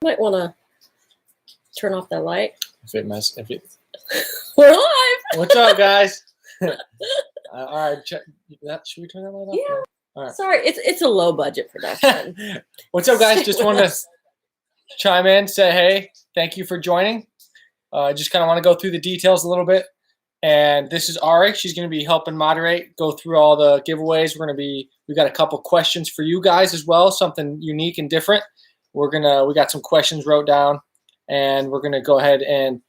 Might want to turn off that light. We're live. What's up, guys? All right, should we turn that light off? Yeah. All right. Sorry, it's a low budget production. What's up, guys? Just wanted to chime in, say hey, thank you for joining. Just kind of want to go through the details a little bit. And this is Ari. She's going to be helping moderate, go through all the giveaways. We got a couple questions for you guys as well, something unique and different. We got some questions wrote down, and we're gonna go ahead and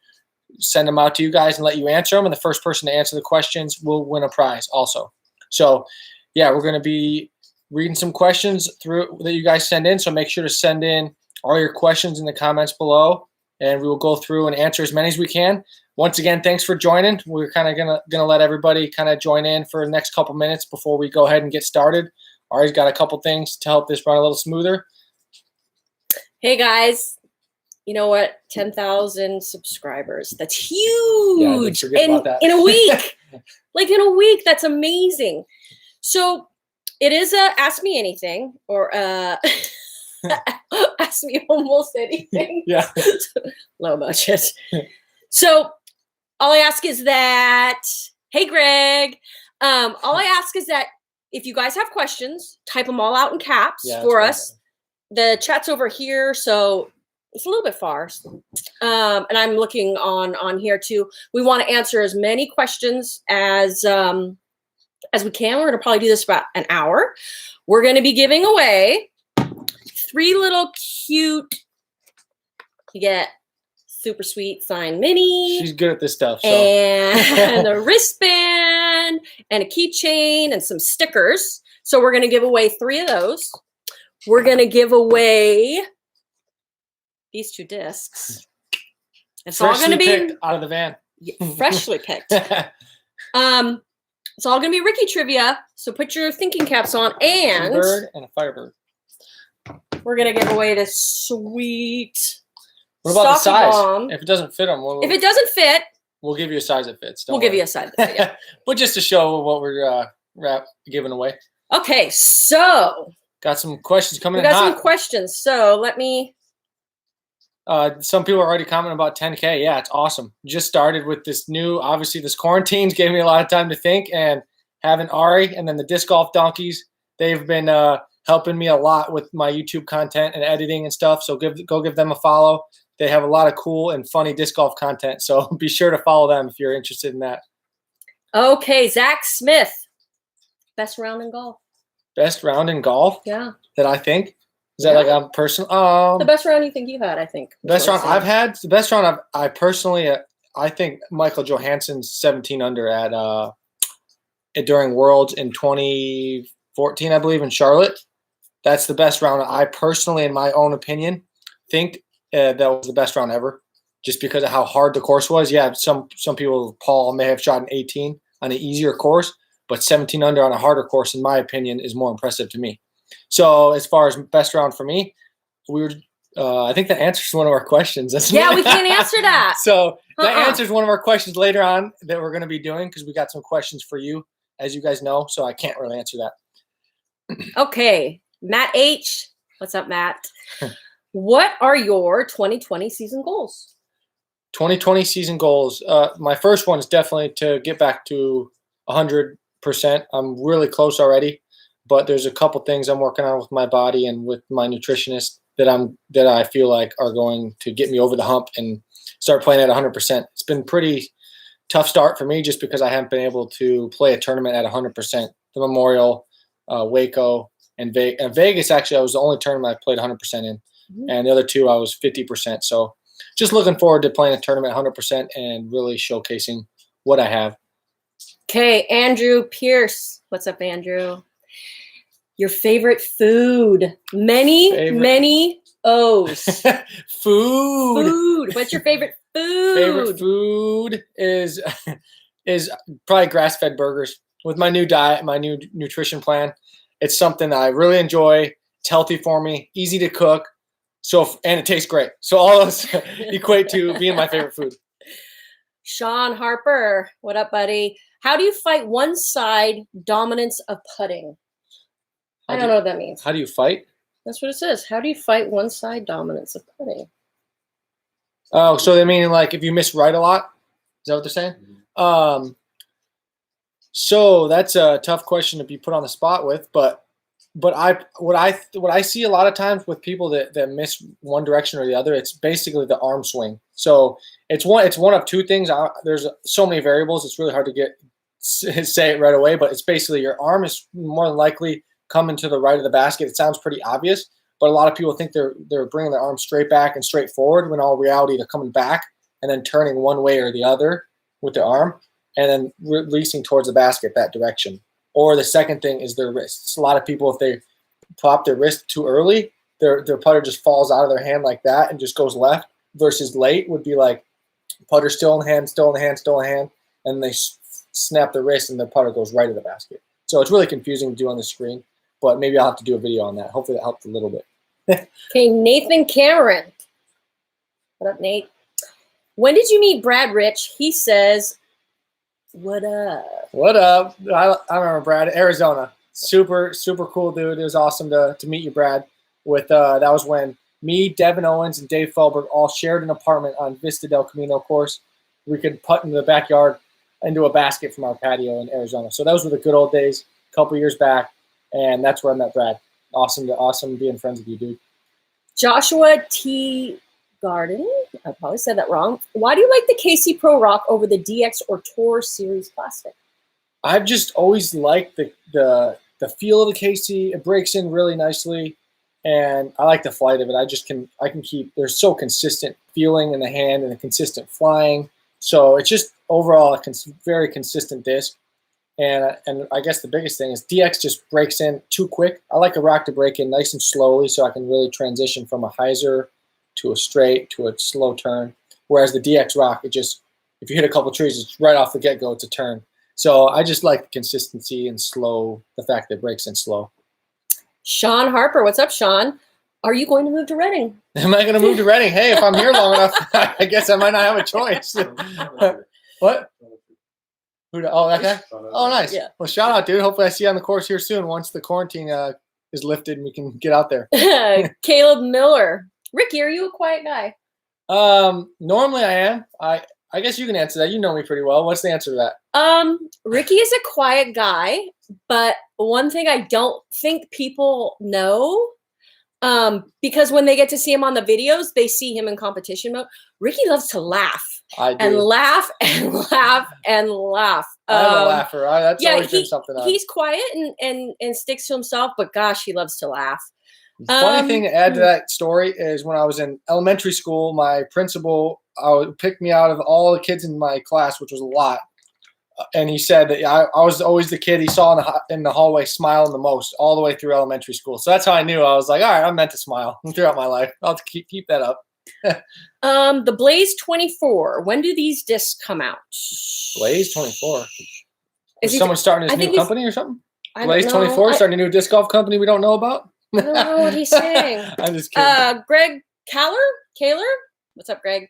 send them out to you guys and let you answer them. And the first person to answer the questions will win a prize also. So yeah, we're gonna be reading some questions through that you guys send in. So make sure to send in all your questions in the comments below, and we will go through and answer as many as we can. Once again, thanks for joining. We're kind of gonna let everybody kind of join in for the next couple minutes before we go ahead and get started. Ari's got a couple things to help this run a little smoother. Hey guys, you know what? 10,000 subscribers. That's huge. Yeah, about that. In a week. Like in a week, that's amazing. So it is a Ask Me Anything or Ask Me Almost Anything. Yeah. Low budget. So all I ask is that, hey Greg, all I ask is that if you guys have questions, type them all out in caps for us. The chat's over here, so it's a little bit far. And I'm looking on here too. We want to answer as many questions as we can. We're going to probably do this about an hour. We're going to be giving away 3 little cute, you get super sweet signed mini. She's good at this stuff. So. And a wristband and a keychain and some stickers. So we're going to give away 3 of those. We're going to give away these 2 discs. It's all going to be picked out of the van. Freshly picked. It's all going to be Ricky trivia. So put your thinking caps on, and a bird and a firebird. We're going to give away this sweet. What about the size? Bomb. If it doesn't fit them, if it doesn't fit, we'll give you a size that fits. We'll give you a size that fits. Yeah. But just to show what we're giving away. Okay, so got some questions coming in. We got some questions. So let me. Some people are already commenting about 10K. Yeah, it's awesome. Just started with this new. Obviously, this quarantine's gave me a lot of time to think, and having Ari and then the disc golf donkeys, they've been helping me a lot with my YouTube content and editing and stuff. So go give them a follow. They have a lot of cool and funny disc golf content. So be sure to follow them if you're interested in that. Okay, Zach Smith, best round in golf. Best round in golf? Yeah. That I think? Is that like I'm personal? The best round you think you've had, I think. Best round I've had? The best round I personally, I think Michael Johansson's 17 under at during Worlds in 2014, I believe, in Charlotte. That's the best round I personally, in my own opinion, think that was the best round ever, just because of how hard the course was. Yeah, some people, Paul may have shot an 18 on an easier course, but 17 under on a harder course, in my opinion, is more impressive to me. So as far as best round for me, I think that answers one of our questions. Yeah, we can't answer that. So that answers one of our questions later on that we're going to be doing, because we got some questions for you, as you guys know. So I can't really answer that. Okay, Matt H. What's up, Matt? What are your 2020 season goals? 2020 season goals. My first one is definitely to get back to 100%. I'm really close already, but there's a couple things I'm working on with my body and with my nutritionist that I feel like are going to get me over the hump and start playing at 100%. It's been pretty tough start for me just because I haven't been able to play a tournament at 100%. The Memorial, Waco, and Vegas, actually, I was the only tournament I played 100% in. And the other 2, I was 50%. So just looking forward to playing a tournament 100% and really showcasing what I have. Okay, Andrew Pierce. What's up, Andrew? Your favorite food? Many O's. Food. What's your favorite food? Favorite food is probably grass-fed burgers. With my new diet, my new nutrition plan, it's something that I really enjoy. It's healthy for me, easy to cook. And it tastes great. So all those equate to being my favorite food. Sean Harper, what up, buddy? How do you fight one side dominance of putting? I don't know what that means. How do you fight? That's what it says. How do you fight one side dominance of putting? Oh, so they mean like if you miss right a lot? Is that what they're saying? So that's a tough question to be put on the spot with, but what I see a lot of times with people that miss one direction or the other, it's basically the arm swing. So it's one of two things. There's so many variables. It's really hard to say it right away, but it's basically your arm is more than likely coming to the right of the basket. It sounds pretty obvious, but a lot of people think they're bringing their arm straight back and straight forward when all reality they're coming back and then turning one way or the other with their arm and then releasing towards the basket that direction. Or the second thing is their wrists. A lot of people, if they pop their wrist too early, their putter just falls out of their hand like that and just goes left. Versus late would be like putter still in the hand, still in the hand, still in the hand, and they snap the wrist and the putter goes right to the basket. So it's really confusing to do on the screen, but maybe I'll have to do a video on that. Hopefully that helped a little bit. Okay, Nathan Cameron. What up, Nate? When did you meet Brad Rich? He says, what up? What up? I remember Brad, Arizona. Super cool dude. It was awesome to meet you, Brad. That was when me, Devin Owens, and Dave Felberg all shared an apartment on Vista del Camino course. We could putt into the backyard into a basket from our patio in Arizona. So those were the good old days, a couple years back, and that's where I met Brad. Awesome being friends with you, dude. Joshua T. Garden. I probably said that wrong. Why do you like the KC Pro Rock over the DX or Tour Series Plastic? I've just always liked the feel of the KC. It breaks in really nicely, and I like the flight of it. I can keep. There's so consistent feeling in the hand and the consistent flying. So it's just overall a very consistent disc. And I guess the biggest thing is DX just breaks in too quick. I like a rock to break in nice and slowly so I can really transition from a hyzer to a straight to a slow turn. Whereas the DX rock, it just, if you hit a couple trees, it's right off the get-go, it's a turn. So I just like the consistency and the fact that it breaks in slow. Sean Harper. What's up, Sean? Are you going to move to Reading? Am I going to move to Reading? Hey, if I'm here long enough, I guess I might not have a choice. What? Oh, that guy? Oh, nice. Yeah. Well, shout out, dude. Hopefully I see you on the course here soon once the quarantine is lifted and we can get out there. Caleb Miller. Ricky, are you a quiet guy? Normally I am. I guess you can answer that. You know me pretty well. What's the answer to that? Ricky is a quiet guy, but one thing I don't think people know, because when they get to see him on the videos, they see him in competition mode. Ricky loves to laugh. I do. And laugh and laugh and laugh. I'm a laugher. That's always been something. He's quiet and sticks to himself, but gosh, he loves to laugh. Funny thing to add to that story is when I was in elementary school, my principal picked me out of all the kids in my class, which was a lot. And he said that I was always the kid he saw in the hallway smiling the most all the way through elementary school. So that's how I knew. I was like, all right, I'm meant to smile throughout my life. I'll have to keep that up. The Blaze 24. When do these discs come out? Blaze 24. Is someone starting his new company or something? Blaze 24 24 starting a new disc golf company we don't know about? I don't know what he's saying. I'm just kidding. Greg Kaler? What's up, Greg?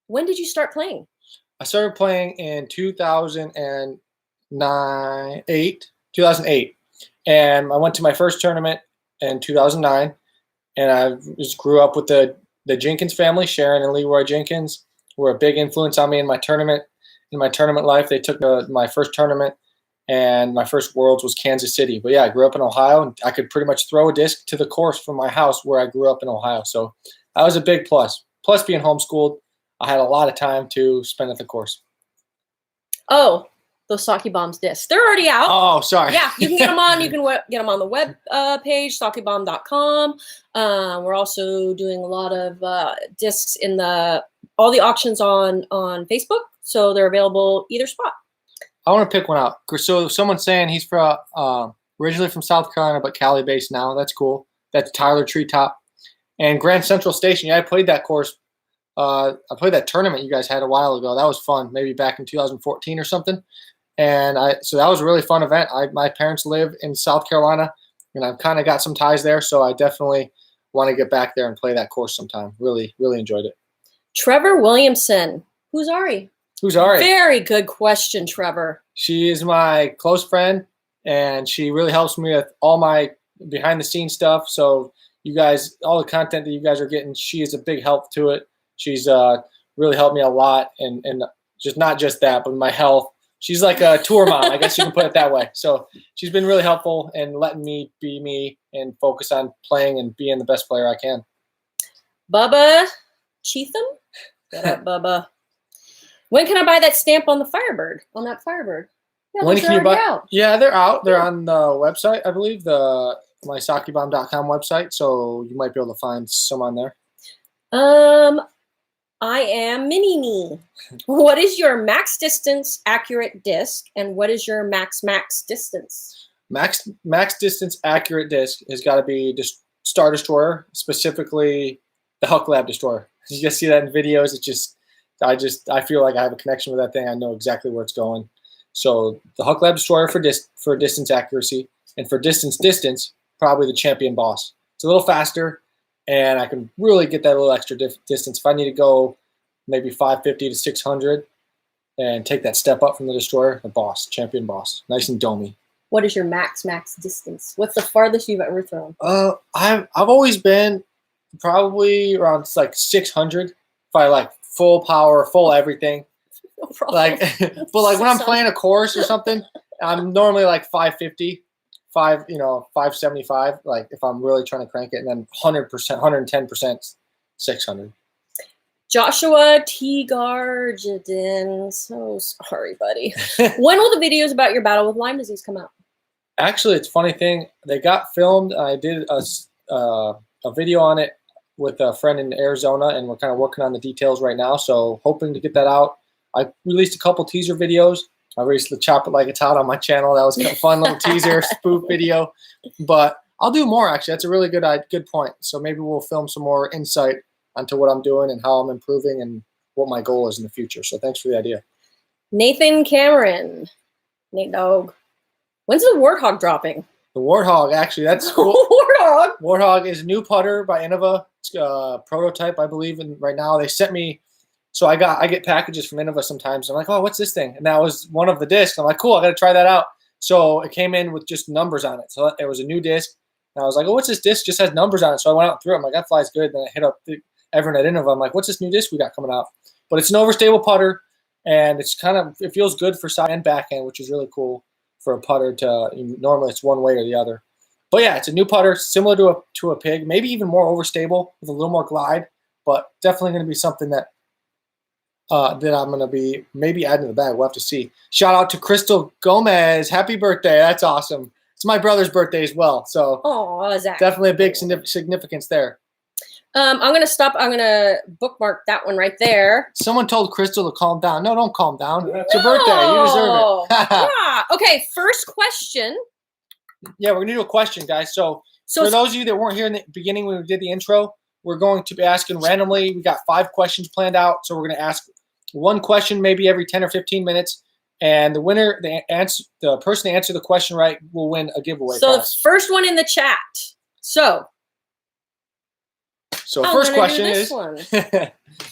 When did you start playing? I started playing in 2008. And I went to my first tournament in 2009. And I just grew up with the Jenkins family. Sharon and Leroy Jenkins were a big influence on me in my tournament life. They took my first tournament, and my first Worlds was Kansas City. But yeah, I grew up in Ohio, and I could pretty much throw a disc to the course from my house where I grew up in Ohio. So that was a big plus. Plus being homeschooled, I had a lot of time to spend at the course. Oh, those Saki Bombs discs. They're already out. Oh, sorry. Yeah, you can get them on. You can get them on the web page, sakibomb.com. We're also doing a lot of discs in all the auctions on Facebook, so they're available either spot. I want to pick one out. So someone's saying he's from originally from South Carolina, but Cali based now. That's cool. That's Tyler Treetop. And Grand Central Station. Yeah, I played that course. I played that tournament you guys had a while ago. That was fun. Maybe back in 2014 or something. And so that was a really fun event. My parents live in South Carolina, and I've kind of got some ties there. So I definitely want to get back there and play that course sometime. Really, really enjoyed it. Trevor Williamson. Who's Ari? Who's Ari? Very good question, Trevor. She is my close friend, and she really helps me with all my behind-the-scenes stuff. So you guys, all the content that you guys are getting, she is a big help to it. She's really helped me a lot, and just not just that, but my health. She's like a tour mom, I guess you can put it that way. So she's been really helpful in letting me be me and focus on playing and being the best player I can. Bubba Cheatham? Get up, Bubba. When can I buy that stamp on the Firebird? On that Firebird? Yeah, When those can are you buy? already out. Yeah, they're out. They're on the website, I believe, the mysakibomb.com website. So you might be able to find some on there. I am Mini-Me. What is your max distance accurate disc, and what is your max distance? Max distance accurate disc has got to be just Star Destroyer, specifically the Huck Lab Destroyer. You guys see that in videos. I feel like I have a connection with that thing. I know exactly where it's going. So the Huck Lab Destroyer for distance accuracy, and for distance, probably the Champion Boss. It's a little faster, and I can really get that little extra distance. If I need to go maybe 550 to 600 and take that step up from the Destroyer, the Boss, Champion Boss, nice and domey. What is your max distance? What's the farthest you've ever thrown? I've always been probably around like 600 if I like full power, full everything. No problem. Like, but like when I'm playing a course or something, I'm normally like 550, 575. Like if I'm really trying to crank it, and then 100%, 110%, 600. Joshua T. Garjadin. So sorry, buddy. When will the videos about your battle with Lyme disease come out? Actually, it's a funny thing. They got filmed. I did a video on it with a friend in Arizona, and we're kind of working on the details right now. So hoping to get that out. I released a couple teaser videos. I released the Chop It Like It's Hot on my channel. That was a fun little teaser spoof video. But I'll do more, actually. That's a really good point. So maybe we'll film some more insight onto what I'm doing and how I'm improving and what my goal is in the future. So thanks for the idea. Nathan Cameron. Nate Dog. When's the Warthog dropping? The Warthog, actually, that's cool. Warthog? Warthog is a new putter by Innova. It's a prototype, I believe, and right now they sent me. So I get packages from Innova sometimes. I'm like, oh, what's this thing? And that was one of the discs. I'm like, cool, I got to try that out. So it came in with just numbers on it. So it was a new disc. And I was like, oh, what's this disc? Just has numbers on it. So I went out and threw it. I'm like, that flies good. Then I hit up everyone at Innova. I'm like, what's this new disc we got coming out? But it's an overstable putter, and it feels good for side and backhand, which is really cool for a putter normally it's one way or the other. But yeah, it's a new putter, similar to a pig, maybe even more overstable with a little more glide, but definitely going to be something that I'm going to be maybe adding to the bag. We'll have to see. Shout out to Crystal Gomez. Happy birthday. That's awesome. It's my brother's birthday as well. So Zach. Definitely a big significance there. I'm going to stop. I'm going to bookmark that one right there. Someone told Crystal to calm down. No, don't calm down. It's your birthday. You deserve it. Yeah. Okay, first question. Yeah, we're going to do a question, guys. So for those of you that weren't here in the beginning when we did the intro, we're going to be asking randomly. We got 5 questions planned out. So we're going to ask one question maybe every 10 or 15 minutes. And the winner, the person to answer the question right will win a giveaway. So the first one in the chat. So first question is,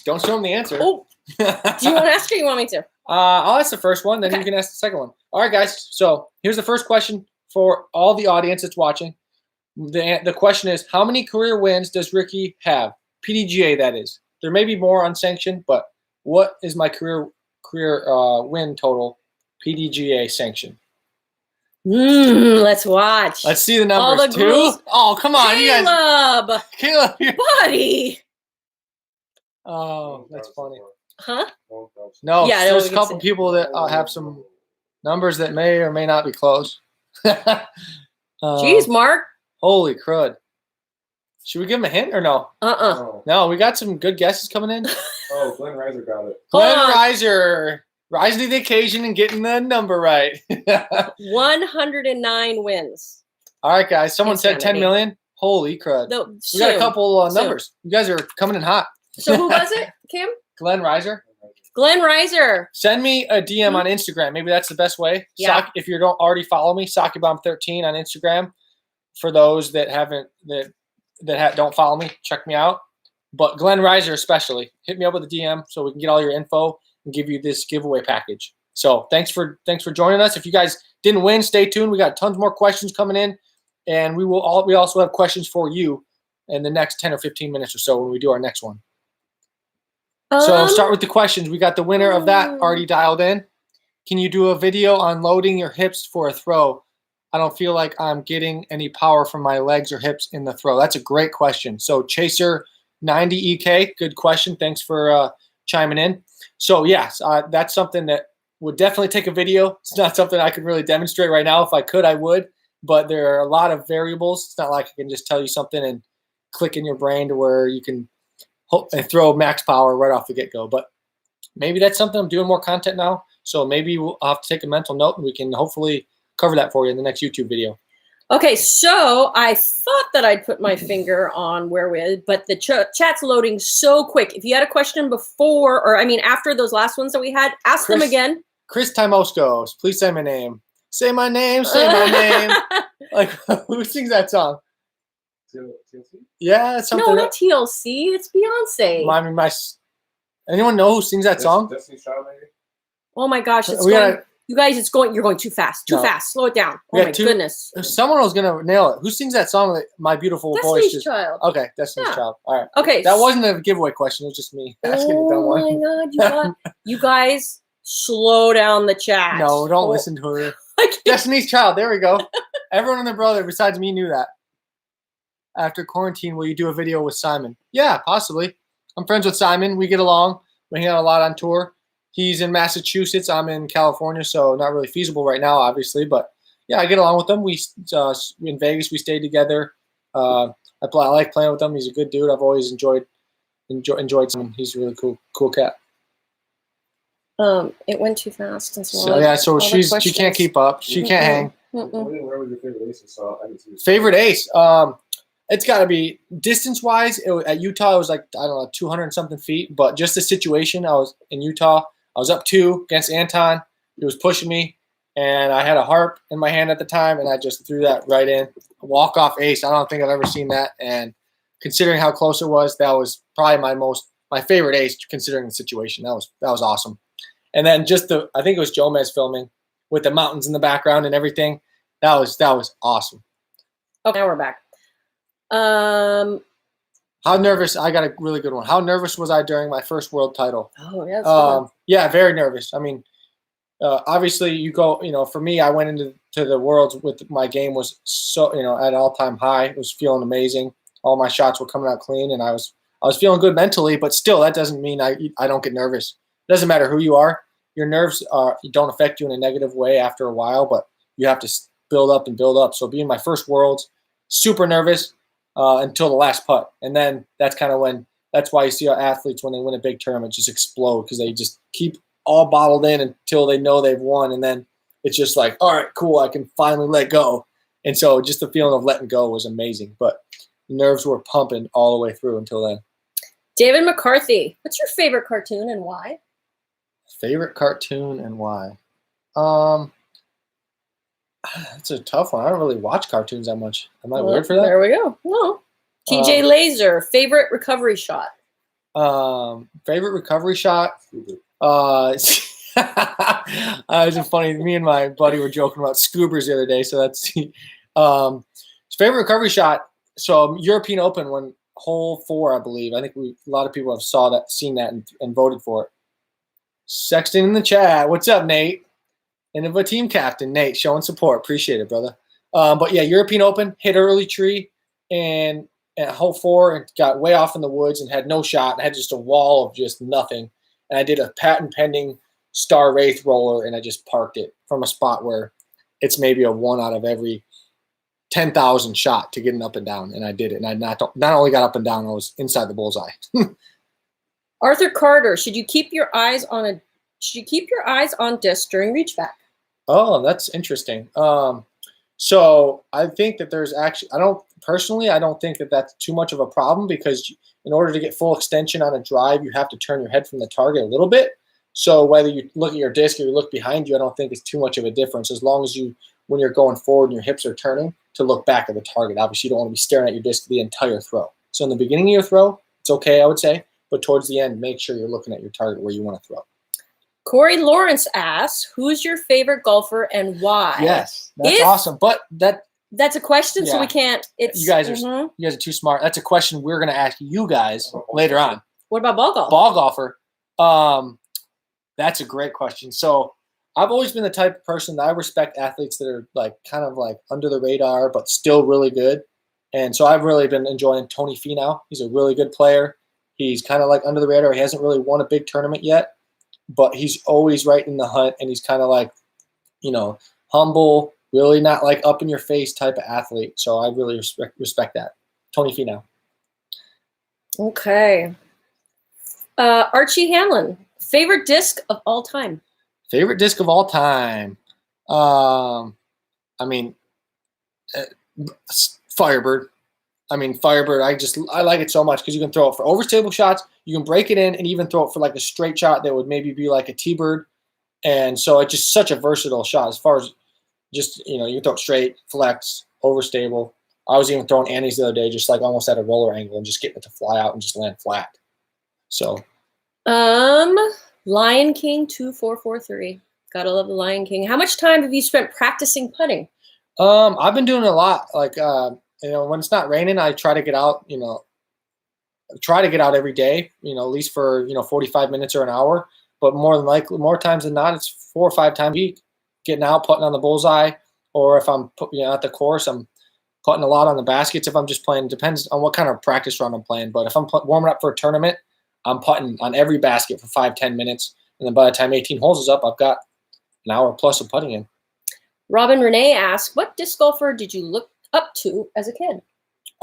don't show them the answer. Oh, do you want to ask or you want me to? I'll ask the first one, then you can ask the second one. All right, guys. So here's the first question for all the audience that's watching. The question is, how many career wins does Ricky have? PDGA, that is. There may be more unsanctioned, but what is my career win total PDGA sanction? Let's watch. Let's see the numbers. All the 2? girls. Oh, come on, Caleb, buddy. Oh, that's funny. Huh? No, Yeah, there's a couple people that have some numbers that may or may not be close. Jeez, Mark. Holy crud. Should we give him a hint or no? No, we got some good guesses coming in. Oh, Glenn Reiser got it. Glenn Reiser. Rising to the occasion and getting the number right. 109 wins. All right, guys. Someone said 10 million. Holy crud. We got a couple numbers. You guys are coming in hot. So who was it, Kim? Glenn Reiser. Glenn Reiser. Send me a DM on Instagram. Maybe that's the best way. Yeah. If you don't already follow me, SakiBomb13 on Instagram. For those that don't follow me, check me out. But Glenn Reiser especially, hit me up with a DM so we can get all your info and give you this giveaway package. So thanks for joining us. If you guys didn't win, stay tuned. We got tons more questions coming in, and we also have questions for you in the next 10 or 15 minutes or so when we do our next one. So start with the questions. We got the winner of that already dialed in. Can you do a video on loading your hips for a throw? I don't feel like I'm getting any power from my legs or hips in the throw. That's a great question. So Chaser 90 EK, good question. Thanks for chiming in. So yes, that's something that would definitely take a video. It's not something I could really demonstrate right now. If I could, I would. But there are a lot of variables. It's not like I can just tell you something and click in your brain to where you can and throw max power right off the get-go. But maybe that's something. I'm doing more content now, so maybe we'll have to take a mental note and we can hopefully cover that for you in the next YouTube video. Okay, so I thought that I'd put my finger on where we, but the chat's loading so quick. If you had a question before, or I mean after those last ones that we had, ask them again. Chris Timoscos, please say my name. Say my name, say my name. Like, who sings that song? TLC? Yeah, it's something. No, not TLC. It's Beyonce. Anyone know who sings that song? Destiny's Child, maybe? Oh my gosh, it's going. You guys, you're going too fast. Too fast. Slow it down. Oh my goodness. Someone was gonna nail it. Who sings that song? That My Beautiful Voice. Destiny's Child. Okay, Destiny's Child. All right. Okay. That wasn't a giveaway question. It was just me asking a dumb one. Oh my God, you guys, slow down the chat. No, don't listen to her. Destiny's Child. There we go. Everyone and their brother besides me knew that. After quarantine, will you do a video with Simon? Yeah, possibly. I'm friends with Simon. We get along. We hang out a lot on tour. He's in Massachusetts. I'm in California, so not really feasible right now, obviously. But yeah, I get along with him. We in Vegas. We stayed together. I like playing with him. He's a good dude. I've always enjoyed him. He's a really cool cat. It went too fast. So she can't keep up. She can't hang. Where was your favorite ace you saw? Favorite ace? It's got to be distance-wise. At Utah, it was like, I don't know, 200 and something feet. But just the situation, I was in Utah. I was up 2 against Anton. He was pushing me, and I had a harp in my hand at the time, and I just threw that right in. A walk-off ace. I don't think I've ever seen that. And considering how close it was, that was probably my favorite ace considering the situation. That was awesome. And then I think it was Jomez filming with the mountains in the background and everything. That was awesome. Okay, now we're back. How nervous? I got a really good one. How nervous was I during my first world title? Oh, yeah. Yeah, very nervous. I mean, obviously you go, for me, I went into the worlds with my game was so, at all-time high. It was feeling amazing. All my shots were coming out clean, and I was feeling good mentally, but still that doesn't mean I don't get nervous. It doesn't matter who you are. Your nerves don't affect you in a negative way after a while, but you have to build up and build up. So being my first worlds, super nervous until the last putt. And then that's why you see our athletes when they win a big tournament just explode because they just keep all bottled in until they know they've won. And then it's just like, all right, cool, I can finally let go. And so just the feeling of letting go was amazing. But the nerves were pumping all the way through until then. David McCarthy, what's your favorite cartoon and why? Favorite cartoon and why? That's a tough one. I don't really watch cartoons that much. Am I weird for that? There we go. No. TJ Laser, favorite recovery shot. Favorite recovery shot. It's funny. Me and my buddy were joking about scoobers the other day. So that's favorite recovery shot. So European Open when hole 4, I believe. I think a lot of people have seen that and voted for it. Sexton in the chat. What's up, Nate? Innova team captain, Nate, showing support. Appreciate it, brother. But yeah, European Open, hit early tree, and at hole 4, and got way off in the woods and had no shot. And had just a wall of just nothing. And I did a patent pending Star Wraith roller, and I just parked it from a spot where it's maybe a 1 out of every 10,000 shot to get it up and down. And I did it. And I not only got up and down, I was inside the bullseye. Arthur Carter, should you keep your eyes on disc during reach back? Oh, that's interesting. So I think that there's actually, I don't think that that's too much of a problem because in order to get full extension on a drive, you have to turn your head from the target a little bit. So whether you look at your disc or you look behind you, I don't think it's too much of a difference as long as when you're going forward and your hips are turning, to look back at the target. Obviously, you don't want to be staring at your disc the entire throw. So in the beginning of your throw, it's okay, I would say. But towards the end, make sure you're looking at your target where you want to throw. Corey Lawrence asks, who's your favorite golfer and why? Yes, that's awesome. But that That's a question, so Yeah. we can't. It's You guys are mhm. you guys are too smart. That's a question we're gonna ask you guys later on. What about ball golf? Ball golfer. That's a great question. So I've always been the type of person that I respect athletes that are like kind of like under the radar but still really good. And so I've really been enjoying Tony Finau. He's a really good player. He's kind of like under the radar. He hasn't really won a big tournament yet, but he's always right in the hunt, and he's kind of like, humble, really not like up in your face type of athlete. So I really respect that. Tony Finau. Okay. Archie Hanlon, favorite disc of all time. Favorite disc of all time. I mean, Firebird. Firebird. I like it so much because you can throw it for overstable shots. You can break it in and even throw it for like a straight shot that would maybe be like a T-bird. And so it's just such a versatile shot as far as just, you can throw it straight, flex, overstable. I was even throwing Annie's the other day, just like almost at a roller angle and just getting it to fly out and just land flat. So. Lion King 2443. Gotta love the Lion King. How much time have you spent practicing putting? I've been doing a lot. Like, when it's not raining, I try to get out, every day, at least for, 45 minutes or an hour. But more times than not, it's 4 or 5 times a week, getting out, putting on the bullseye. Or if I'm at the course, I'm putting a lot on the baskets. If I'm just playing, depends on what kind of practice run I'm playing. But if I'm warming up for a tournament, I'm putting on every basket for 5-10 minutes. And then by the time 18 holes is up, I've got an hour plus of putting in. Robin Renee asked, what disc golfer did you look up to as a kid?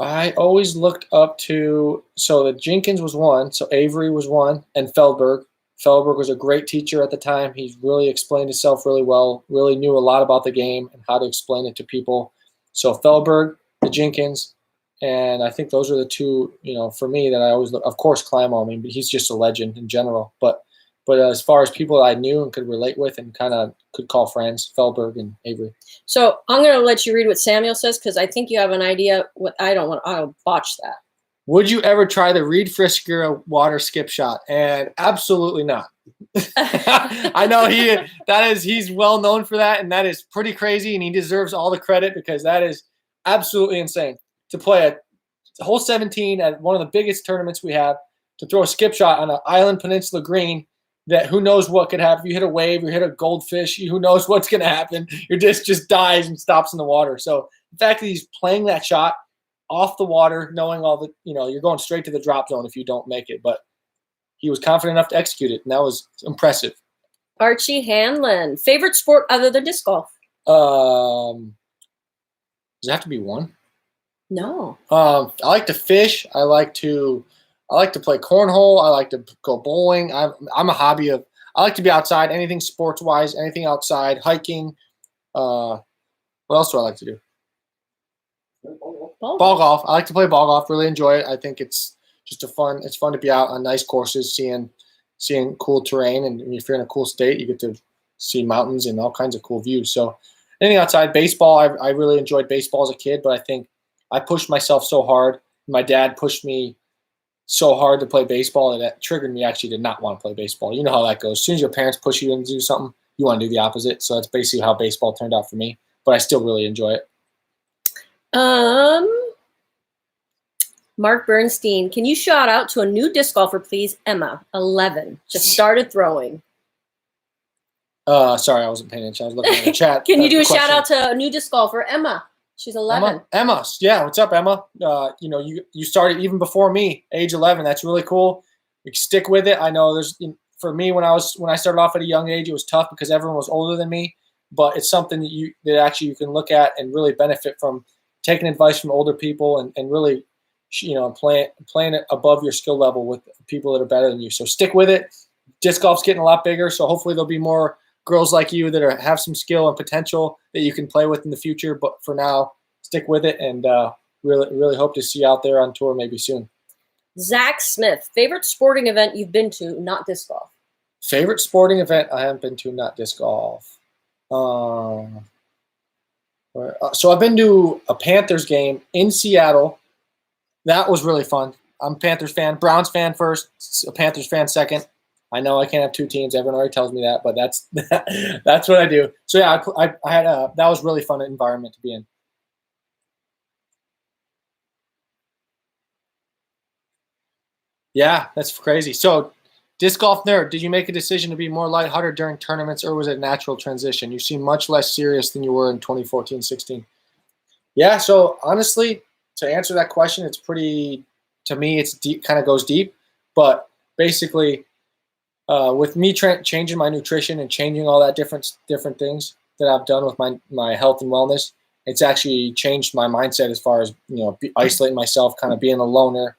I always looked up to, so the Jenkins was one, so Avery was one, and Feldberg. Feldberg was a great teacher at the time. He really explained himself really well, really knew a lot about the game and how to explain it to people. So Feldberg, the Jenkins, and I think those are the two, for me that I always look. Of course, Clamo, but he's just a legend in general. But as far as people that I knew and could relate with and kind of could call friends, Feldberg and Avery. So I'm going to let you read what Samuel says because I think you have an idea. I'll botch that. Would you ever try the Reed Frisker water skip shot? And absolutely not. I know he's well known for that, and that is pretty crazy, and he deserves all the credit because that is absolutely insane. To play a hole 17 at one of the biggest tournaments we have, to throw a skip shot on an island peninsula green that who knows what could happen. If you hit a wave, you hit a goldfish, who knows what's going to happen. Your disc just dies and stops in the water. So the fact that he's playing that shot off the water, knowing all the, you're going straight to the drop zone if you don't make it. But he was confident enough to execute it, and that was impressive. Archie Hanlon, favorite sport other than disc golf? Does it have to be one? No. I like to fish. I like to play cornhole. I like to go bowling. I'm a hobby of. I like to be outside. Anything sports wise, anything outside, hiking. What else do I like to do? Ball golf. I like to play ball golf. Really enjoy it. I think it's just It's fun to be out on nice courses, seeing cool terrain, and if you're in a cool state, you get to see mountains and all kinds of cool views. So anything outside. Baseball. I really enjoyed baseball as a kid, but I think I pushed myself so hard. My dad pushed me so hard to play baseball that triggered me actually to not want to play baseball. You know how that goes. As soon as your parents push you to do something, you want to do the opposite. So that's basically how baseball turned out for me. But I still really enjoy it. Mark Bernstein, can you shout out to a new disc golfer, please? Emma, 11, just started throwing. Sorry, I wasn't paying attention. I was looking at the chat. Can you do a shout out to a new disc golfer, Emma? She's 11. Emma, yeah. What's up, Emma? You started even before me, age 11. That's really cool. You stick with it. I know for me when I started off at a young age, it was tough because everyone was older than me. But it's something that actually you can look at and really benefit from, taking advice from older people and really, playing it above your skill level with people that are better than you. So stick with it. Disc golf's getting a lot bigger, so hopefully there'll be more girls like you that have some skill and potential that you can play with in the future. But for now, stick with it, and really hope to see you out there on tour maybe soon. Zach Smith, favorite sporting event you've been to, not disc golf? Favorite sporting event I haven't been to, not disc golf. So I've been to a Panthers game in Seattle. That was really fun. I'm a Panthers fan. Browns fan first, a Panthers fan second. I know I can't have two teams. Everyone already tells me that, but that's what I do. So yeah, I had that was really fun environment to be in. Yeah, that's crazy. So, disc golf nerd, did you make a decision to be more lighthearted during tournaments, or was it a natural transition? You seem much less serious than you were in 2014-16. Yeah, so honestly, to answer that question, it's pretty, to me, it's deep, kind of goes deep. But basically, with me changing my nutrition and changing all that different things that I've done with my health and wellness, it's actually changed my mindset as far as, isolating myself, kind of being a loner,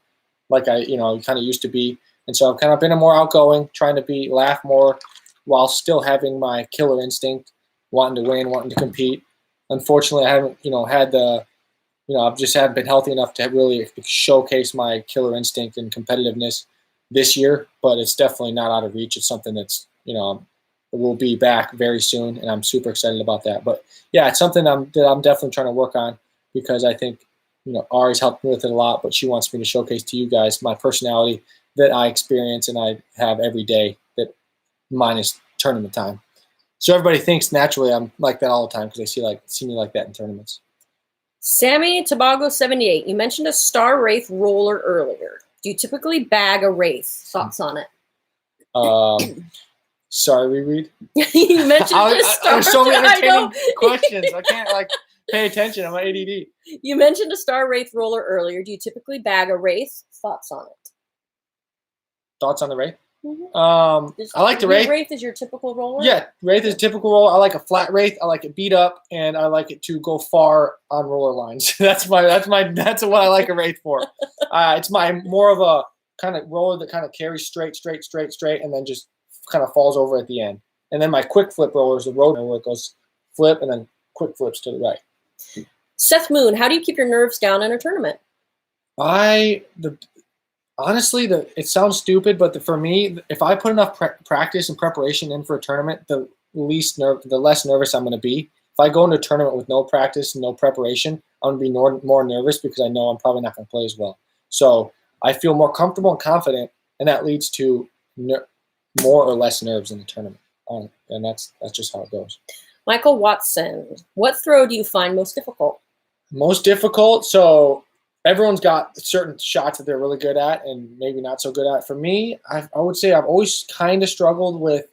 like I kind of used to be. And so I've kind of been a more outgoing, trying to laugh more while still having my killer instinct, wanting to win, wanting to compete. Unfortunately, I haven't, had I've just haven't been healthy enough to really showcase my killer instinct and competitiveness this year, but it's definitely not out of reach. It's something that's, it will be back very soon, and I'm super excited about that. But yeah, it's something that I'm definitely trying to work on, because I think, Ari's helped me with it a lot, but she wants me to showcase to you guys my personality that I experience and I have every day, that minus tournament time. So everybody thinks naturally I'm like that all the time, because they see me like that in tournaments. Sammy Tobago 78. You mentioned a Star Wraith roller earlier. Do you typically bag a Wraith? Thoughts on it? Sorry, reread. You mentioned a Star. There's so many entertaining questions. I can't pay attention. I'm ADD. You mentioned a Star Wraith roller earlier. Do you typically bag a Wraith? Thoughts on it? Thoughts on the Wraith? Mm-hmm. I like the Wraith. Wraith is your typical roller? Yeah, Wraith is a typical roller. I like a flat Wraith. I like it beat up, and I like it to go far on roller lines. That's what I like a Wraith for. It's more of a kind of roller that kind of carries straight, and then just kind of falls over at the end. And then my quick flip roller is the road where it goes flip and then quick flips to the right. Seth Moon, how do you keep your nerves down in a tournament? Honestly, it sounds stupid, but for me, if I put enough practice and preparation in for a tournament, the less nervous I'm going to be. If I go into a tournament with no practice, no preparation, I'm going to be more nervous, because I know I'm probably not going to play as well. So I feel more comfortable and confident, and that leads to more or less nerves in the tournament. And that's just how it goes. Michael Watson, what throw do you find most difficult? Most difficult? So everyone's got certain shots that they're really good at and maybe not so good at. For me, I would say I've always kind of struggled with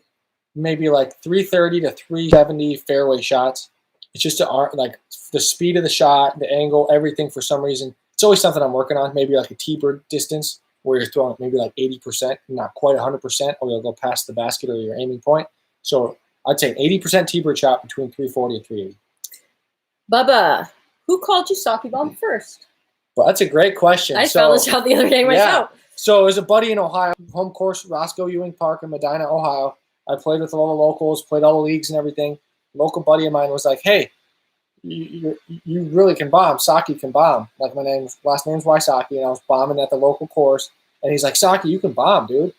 maybe like 330 to 370 fairway shots. It's just the speed of the shot, the angle, everything. For some reason, it's always something I'm working on. Maybe like a T-bird distance, where you're throwing maybe like 80%, not quite 100%, or you'll go past the basket or your aiming point. So I'd say an 80% T-bird shot between 340 and 380. Bubba, who called you Saki Bomb first? Well, that's a great question. I found this out the other day myself. Yeah. So there's a buddy in Ohio, home course, Roscoe Ewing Park in Medina, Ohio. I played with all the locals, played all the leagues and everything. A local buddy of mine was like, "Hey, you really can bomb. Saki can bomb." Like, my last name's Wysaki, and I was bombing at the local course. And he's like, "Saki, you can bomb, dude."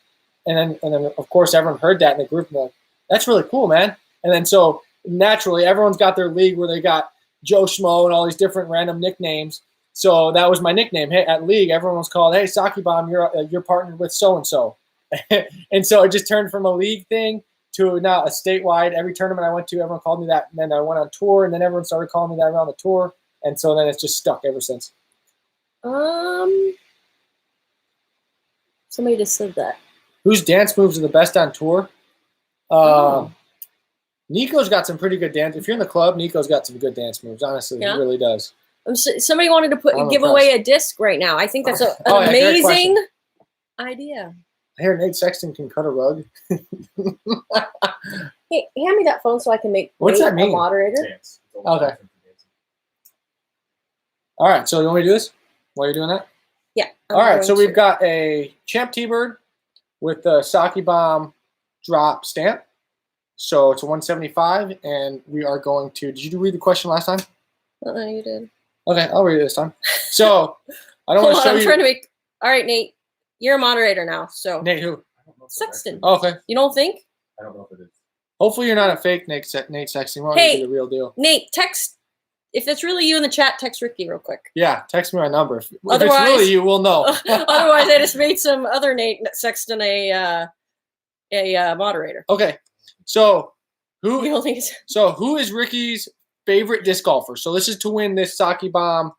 And then of course everyone heard that in the group, and they're like, "That's really cool, man." And then so naturally everyone's got their league where they got Joe Schmo and all these different random nicknames. So that was my nickname. Hey, at league, everyone was called, "Hey, Saki Bomb, you're partnered with so and so." And so it just turned from a league thing to now a statewide. Every tournament I went to, everyone called me that. And then I went on tour, and then everyone started calling me that around the tour. And so then it's just stuck ever since. Somebody just said that. Whose dance moves are the best on tour? Nico's got some pretty good dance. If you're in the club, Nico's got some good dance moves. Honestly, Yeah. He really does. Somebody wanted to give away a disc right now. I think that's an great amazing idea. I hear Nate Sexton can cut a rug. Hey, hand me that phone so I can make What's Nate that mean? a moderator. Dance. Okay. All right, so you want me to do this while you're doing that? Yeah. All right, so we've got a Champ T-Bird with the Saki Bomb drop stamp. So it's a 175, and we are going to – did you read the question last time? You did. Okay, I'll read it this time. So I don't want to show you – I'm trying to make – all right, Nate. You're a moderator now, so. Nate who? Sexton. Oh, okay. You don't think? I don't know if it is. Hopefully you're not a fake Nate Sexton. We want Hey. to be the real deal. Nate, text. If it's really you in the chat, text Ricky real quick. Yeah, text me my number. If it's Otherwise- really you, we'll know. Otherwise, I just made some other Nate Sexton a moderator. Okay, so You who don't think it's who is Ricky's favorite disc golfer? So this is to win this Saki Bomb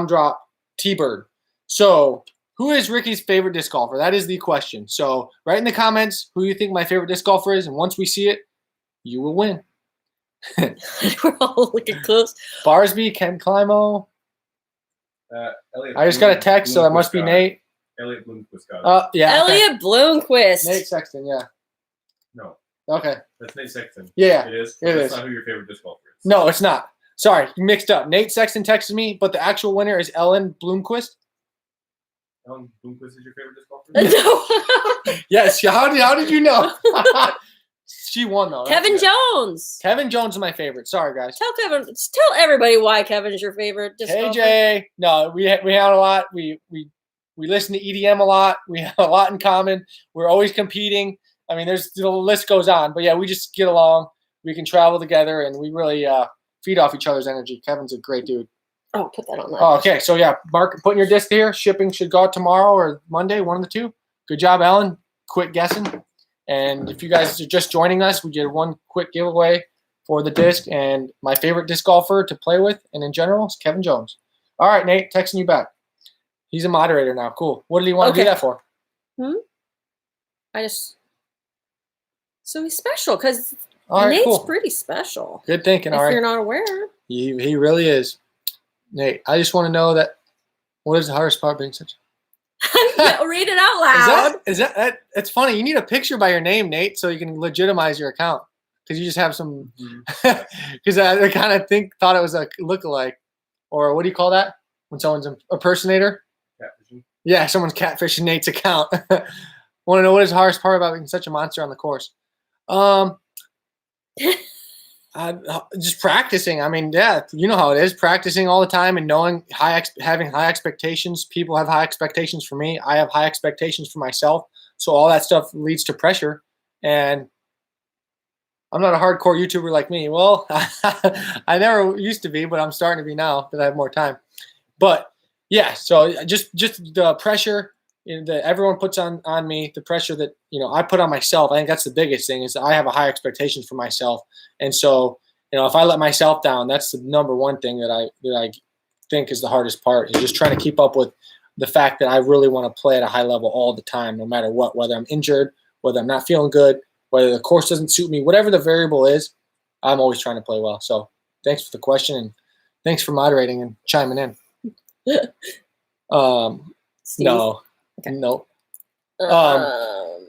drop T-Bird. So Who is Ricky's favorite disc golfer? That is the question. So write in the comments who you think my favorite disc golfer is, and once we see it, you will win. We're all looking close. Barsby, Ken Climo. Elliot I just got a text, so that must be Bloomquist Nate. Elliot Bloomquist got it. Yeah. okay. Elliot Bloomquist. Nate Sexton, yeah. No, Okay. that's Nate Sexton. Yeah. It is. it That's is. not who your favorite disc golfer is. No, it's not. Sorry, you mixed up. Nate Sexton texted me, but the actual winner is Ellen Bloomquist. Ellen Bloomquist is your favorite disc golfer? No. Yes. How did you know? She won though. Kevin Jones. Kevin Jones is my favorite. Sorry, guys. Tell everybody why Kevin's your favorite disc golfer. KJ. No, we hang out a lot. We listen to EDM a lot. We have a lot in common. We're always competing. I mean, the list goes on. But yeah, we just get along. We can travel together, and we really feed off each other's energy. Kevin's a great dude. Oh, put that on that. Oh, okay. So yeah, Mark, putting your disc here. Shipping should go out tomorrow or Monday, one of the two. Good job, Ellen. Quit guessing. And if you guys are just joining us, we did one quick giveaway for the disc. And my favorite disc golfer to play with, and in general, is Kevin Jones. All right, Nate, texting you back. He's a moderator now. Cool. What did he want to do that for? So he's special because All right, Nate's cool. pretty special. Good thinking. If All right. you're not aware. He really is. Nate, I just want to know that. What is the hardest part being such? Read it out loud. Is that it's funny. You need a picture by your name, Nate, so you can legitimize your account. Because you just have some. Because I kind of thought it was a lookalike, or what do you call that when someone's an impersonator? Catfishing. Yeah, someone's catfishing Nate's account. Want to know what is the hardest part about being such a monster on the course? Just practicing. I mean, yeah, you know how it is. Practicing all the time and knowing having high expectations. People have high expectations for me. I have high expectations for myself. So all that stuff leads to pressure. And I'm not a hardcore YouTuber like me. Well, I never used to be, but I'm starting to be now that I have more time. But yeah, so just the pressure that everyone puts on me, the pressure that I put on myself. I think that's the biggest thing is I have a high expectation for myself, and so if I let myself down, that's the number one thing that I think is the hardest part is just trying to keep up with the fact that I really want to play at a high level all the time, no matter what, whether I'm injured, whether I'm not feeling good, whether the course doesn't suit me, whatever the variable is, I'm always trying to play well. So thanks for the question and thanks for moderating and chiming in. Steve? No. Okay. No.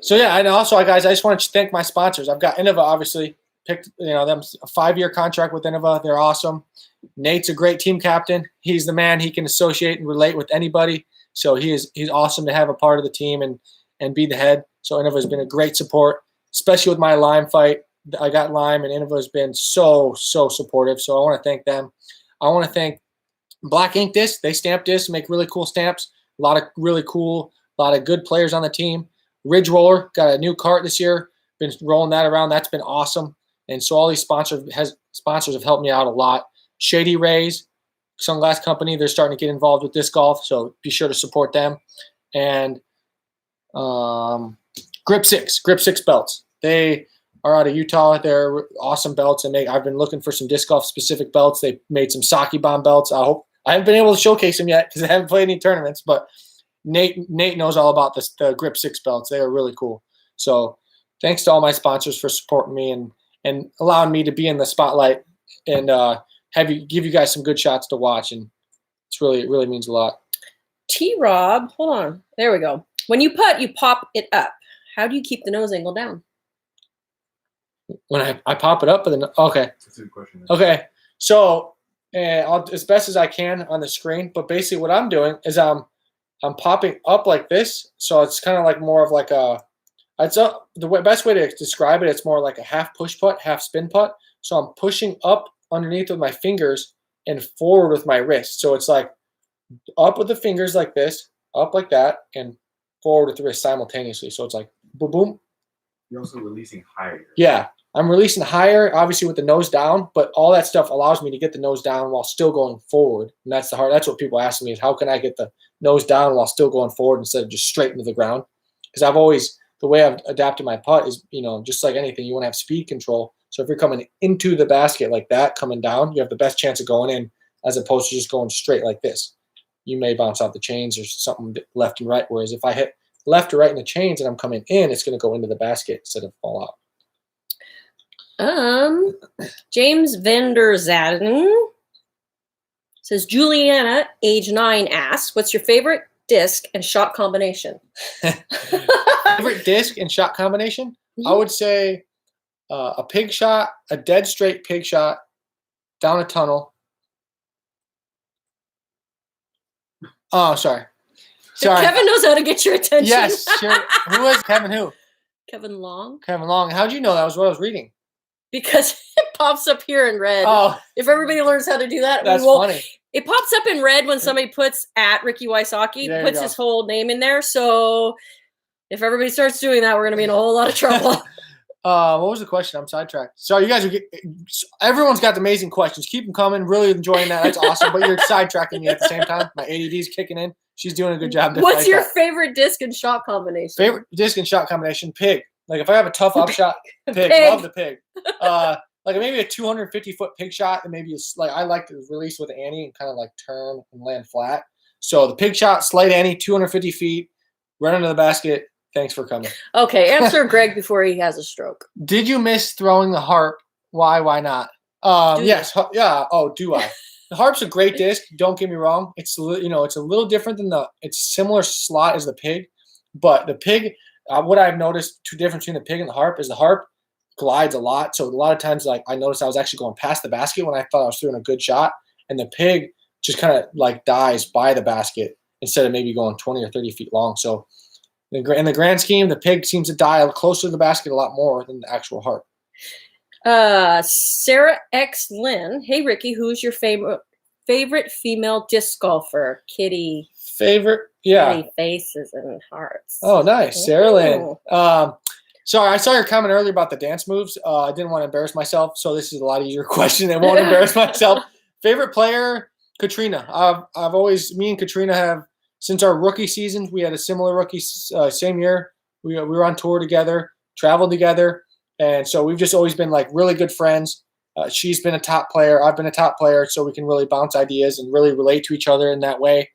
So yeah, and also, guys, I just want to thank my sponsors. I've got Innova, obviously, picked them a 5-year contract with Innova. They're awesome. Nate's a great team captain. He's the man. He can associate and relate with anybody. So he's awesome to have a part of the team and be the head. So Innova has been a great support, especially with my Lime fight. I got Lime, and Innova has been so supportive. So I want to thank them. I want to thank Black Ink Discs. They stamp discs, make really cool stamps. A lot of really cool. A lot of good players on the team. Ridge Roller got a new cart this year. Been rolling that around. That's been awesome. And so all these sponsors have helped me out a lot. Shady Rays, Sunglass Company, they're starting to get involved with disc golf. So be sure to support them. And Grip 6 belts. They are out of Utah. They're awesome belts. And I've been looking for some disc golf specific belts. They made some Saki Bomb belts. I haven't been able to showcase them yet because I haven't played any tournaments, but Nate knows all about the Grip 6 belts. They are really cool. So thanks to all my sponsors for supporting me and allowing me to be in the spotlight and give you guys some good shots to watch. And it really means a lot. T-Rob, hold on. There we go. When you putt, you pop it up. How do you keep the nose angle down? When I pop it up, okay. That's a good question. Okay. So I'll as best as I can on the screen. But basically what I'm doing is I'm popping up like this, so it's kind of like more of like the best way to describe it. It's more like a half push putt, half spin putt. So I'm pushing up underneath with my fingers and forward with my wrist. So it's like up with the fingers like this, up like that, and forward with the wrist simultaneously. So it's like boom, boom. You're also releasing higher. Yeah, I'm releasing higher, obviously with the nose down, but all that stuff allows me to get the nose down while still going forward. And that's that's what people ask me is how can I get the nose down while still going forward instead of just straight into the ground? Because the way I've adapted my putt is, just like anything, you want to have speed control. So if you're coming into the basket like that, coming down, you have the best chance of going in as opposed to just going straight like this. you may bounce off the chains or something left and right. Whereas if I hit left or right in the chains and I'm coming in, it's going to go into the basket instead of fall out. James Vanderzaden says, Juliana, age 9, asks, what's your favorite disc and shot combination? Favorite disc and shot combination? I would say a pig shot, a dead straight pig shot down a tunnel. Oh, sorry. Kevin knows how to get your attention. Yes, sure. Who was Kevin? Who? Kevin Long. Kevin Long. How'd you know that was what I was reading? Because it pops up here in red. Oh, if everybody learns how to do that, that's funny. It pops up in red when somebody puts at Ricky Wysocki, puts his whole name in there. So if everybody starts doing that, we're going to be in a whole lot of trouble. What was the question? I'm sidetracked. Sorry, you guys everyone's got amazing questions. Keep them coming. Really enjoying that. That's awesome. But you're sidetracking me at the same time. My ADD's kicking in. She's doing a good job. What's your favorite disc and shot combination? Favorite disc and shot combination? Pig. Like if I have a tough up shot, pig. Love the pig. Like maybe a 250-foot pig shot, and maybe it's like I like to release with Annie and kind of like turn and land flat. So the pig shot, slight Annie, 250 feet, run into the basket. Thanks for coming. Okay, answer Greg before he has a stroke. Did you miss throwing the harp? Why not? Yes. Yeah. Oh, do I? The harp's a great disc. Don't get me wrong. It's it's a little different than it's similar slot as the pig, but the pig. What I've noticed, two difference between the pig and the harp is the harp glides a lot. So a lot of times, like I noticed I was actually going past the basket when I thought I was throwing a good shot, and the pig just kind of like dies by the basket instead of maybe going 20 or 30 feet long. So in the grand scheme, the pig seems to die closer to the basket a lot more than the actual harp. Sarah X. Lynn. Hey, Ricky, who's your favorite female disc golfer? Kitty. Favorite? Yeah. Kitty faces and hearts. Oh, nice. Sarah Lynn. Sorry, I saw your comment earlier about the dance moves. I didn't want to embarrass myself, so this is a lot easier question. I won't embarrass myself. Favorite player? Katrina. Me and Katrina have, since our rookie season, we had a similar rookie, same year. We were on tour together, traveled together, and so we've just always been like really good friends. She's been a top player. I've been a top player, so we can really bounce ideas and really relate to each other in that way.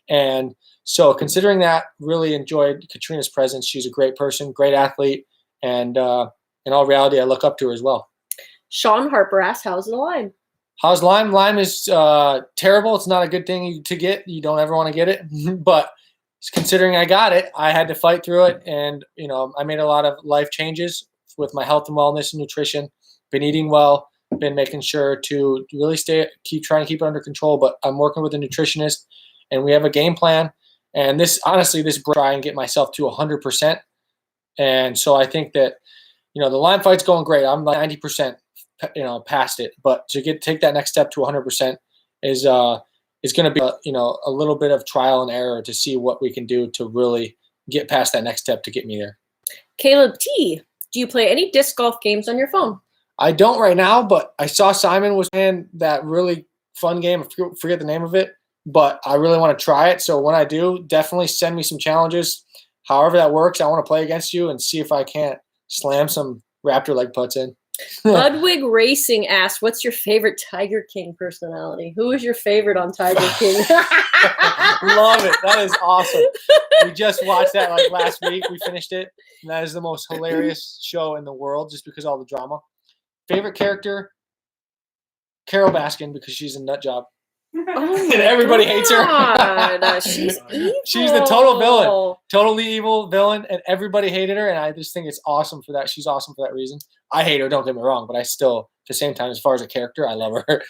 And so considering that, really enjoyed Katrina's presence. She's a great person, great athlete, and in all reality, I look up to her as well. Sean Harper asks, how's the Lyme? How's Lyme? Lyme is terrible. It's not a good thing to get. You don't ever want to get it. But considering I got it, I had to fight through it. And, I made a lot of life changes with my health and wellness and nutrition. Been eating well. Been making sure to really keep trying to keep it under control. But I'm working with a nutritionist, and we have a game plan. And this try and get myself to 100%. And so I think that, the Lyme fight's going great. I'm like 90%. Past it, but to take that next step to 100% is going to be a little bit of trial and error to see what we can do to really get past that next step to get me there. Caleb T, do you play any disc golf games on your phone? I don't right now, but I saw Simon was playing that really fun game. I forget the name of it, but I really want to try it. So when I do, definitely send me some challenges. However that works, I want to play against you and see if I can't slam some Raptor leg putts in. Ludwig Racing asks, what's your favorite Tiger King personality? Who is your favorite on Tiger King? Love it. That is awesome. We just watched that like last week. We finished it. And that is the most hilarious show in the world just because of all the drama. Favorite character? Carol Baskin, because she's a nut job. Oh and everybody hates her. She's evil. She's the total villain. Totally evil villain, and everybody hated her, and I just think it's awesome for that. She's awesome for that reason. I hate her, don't get me wrong, but I still, at the same time, as far as a character, I love her.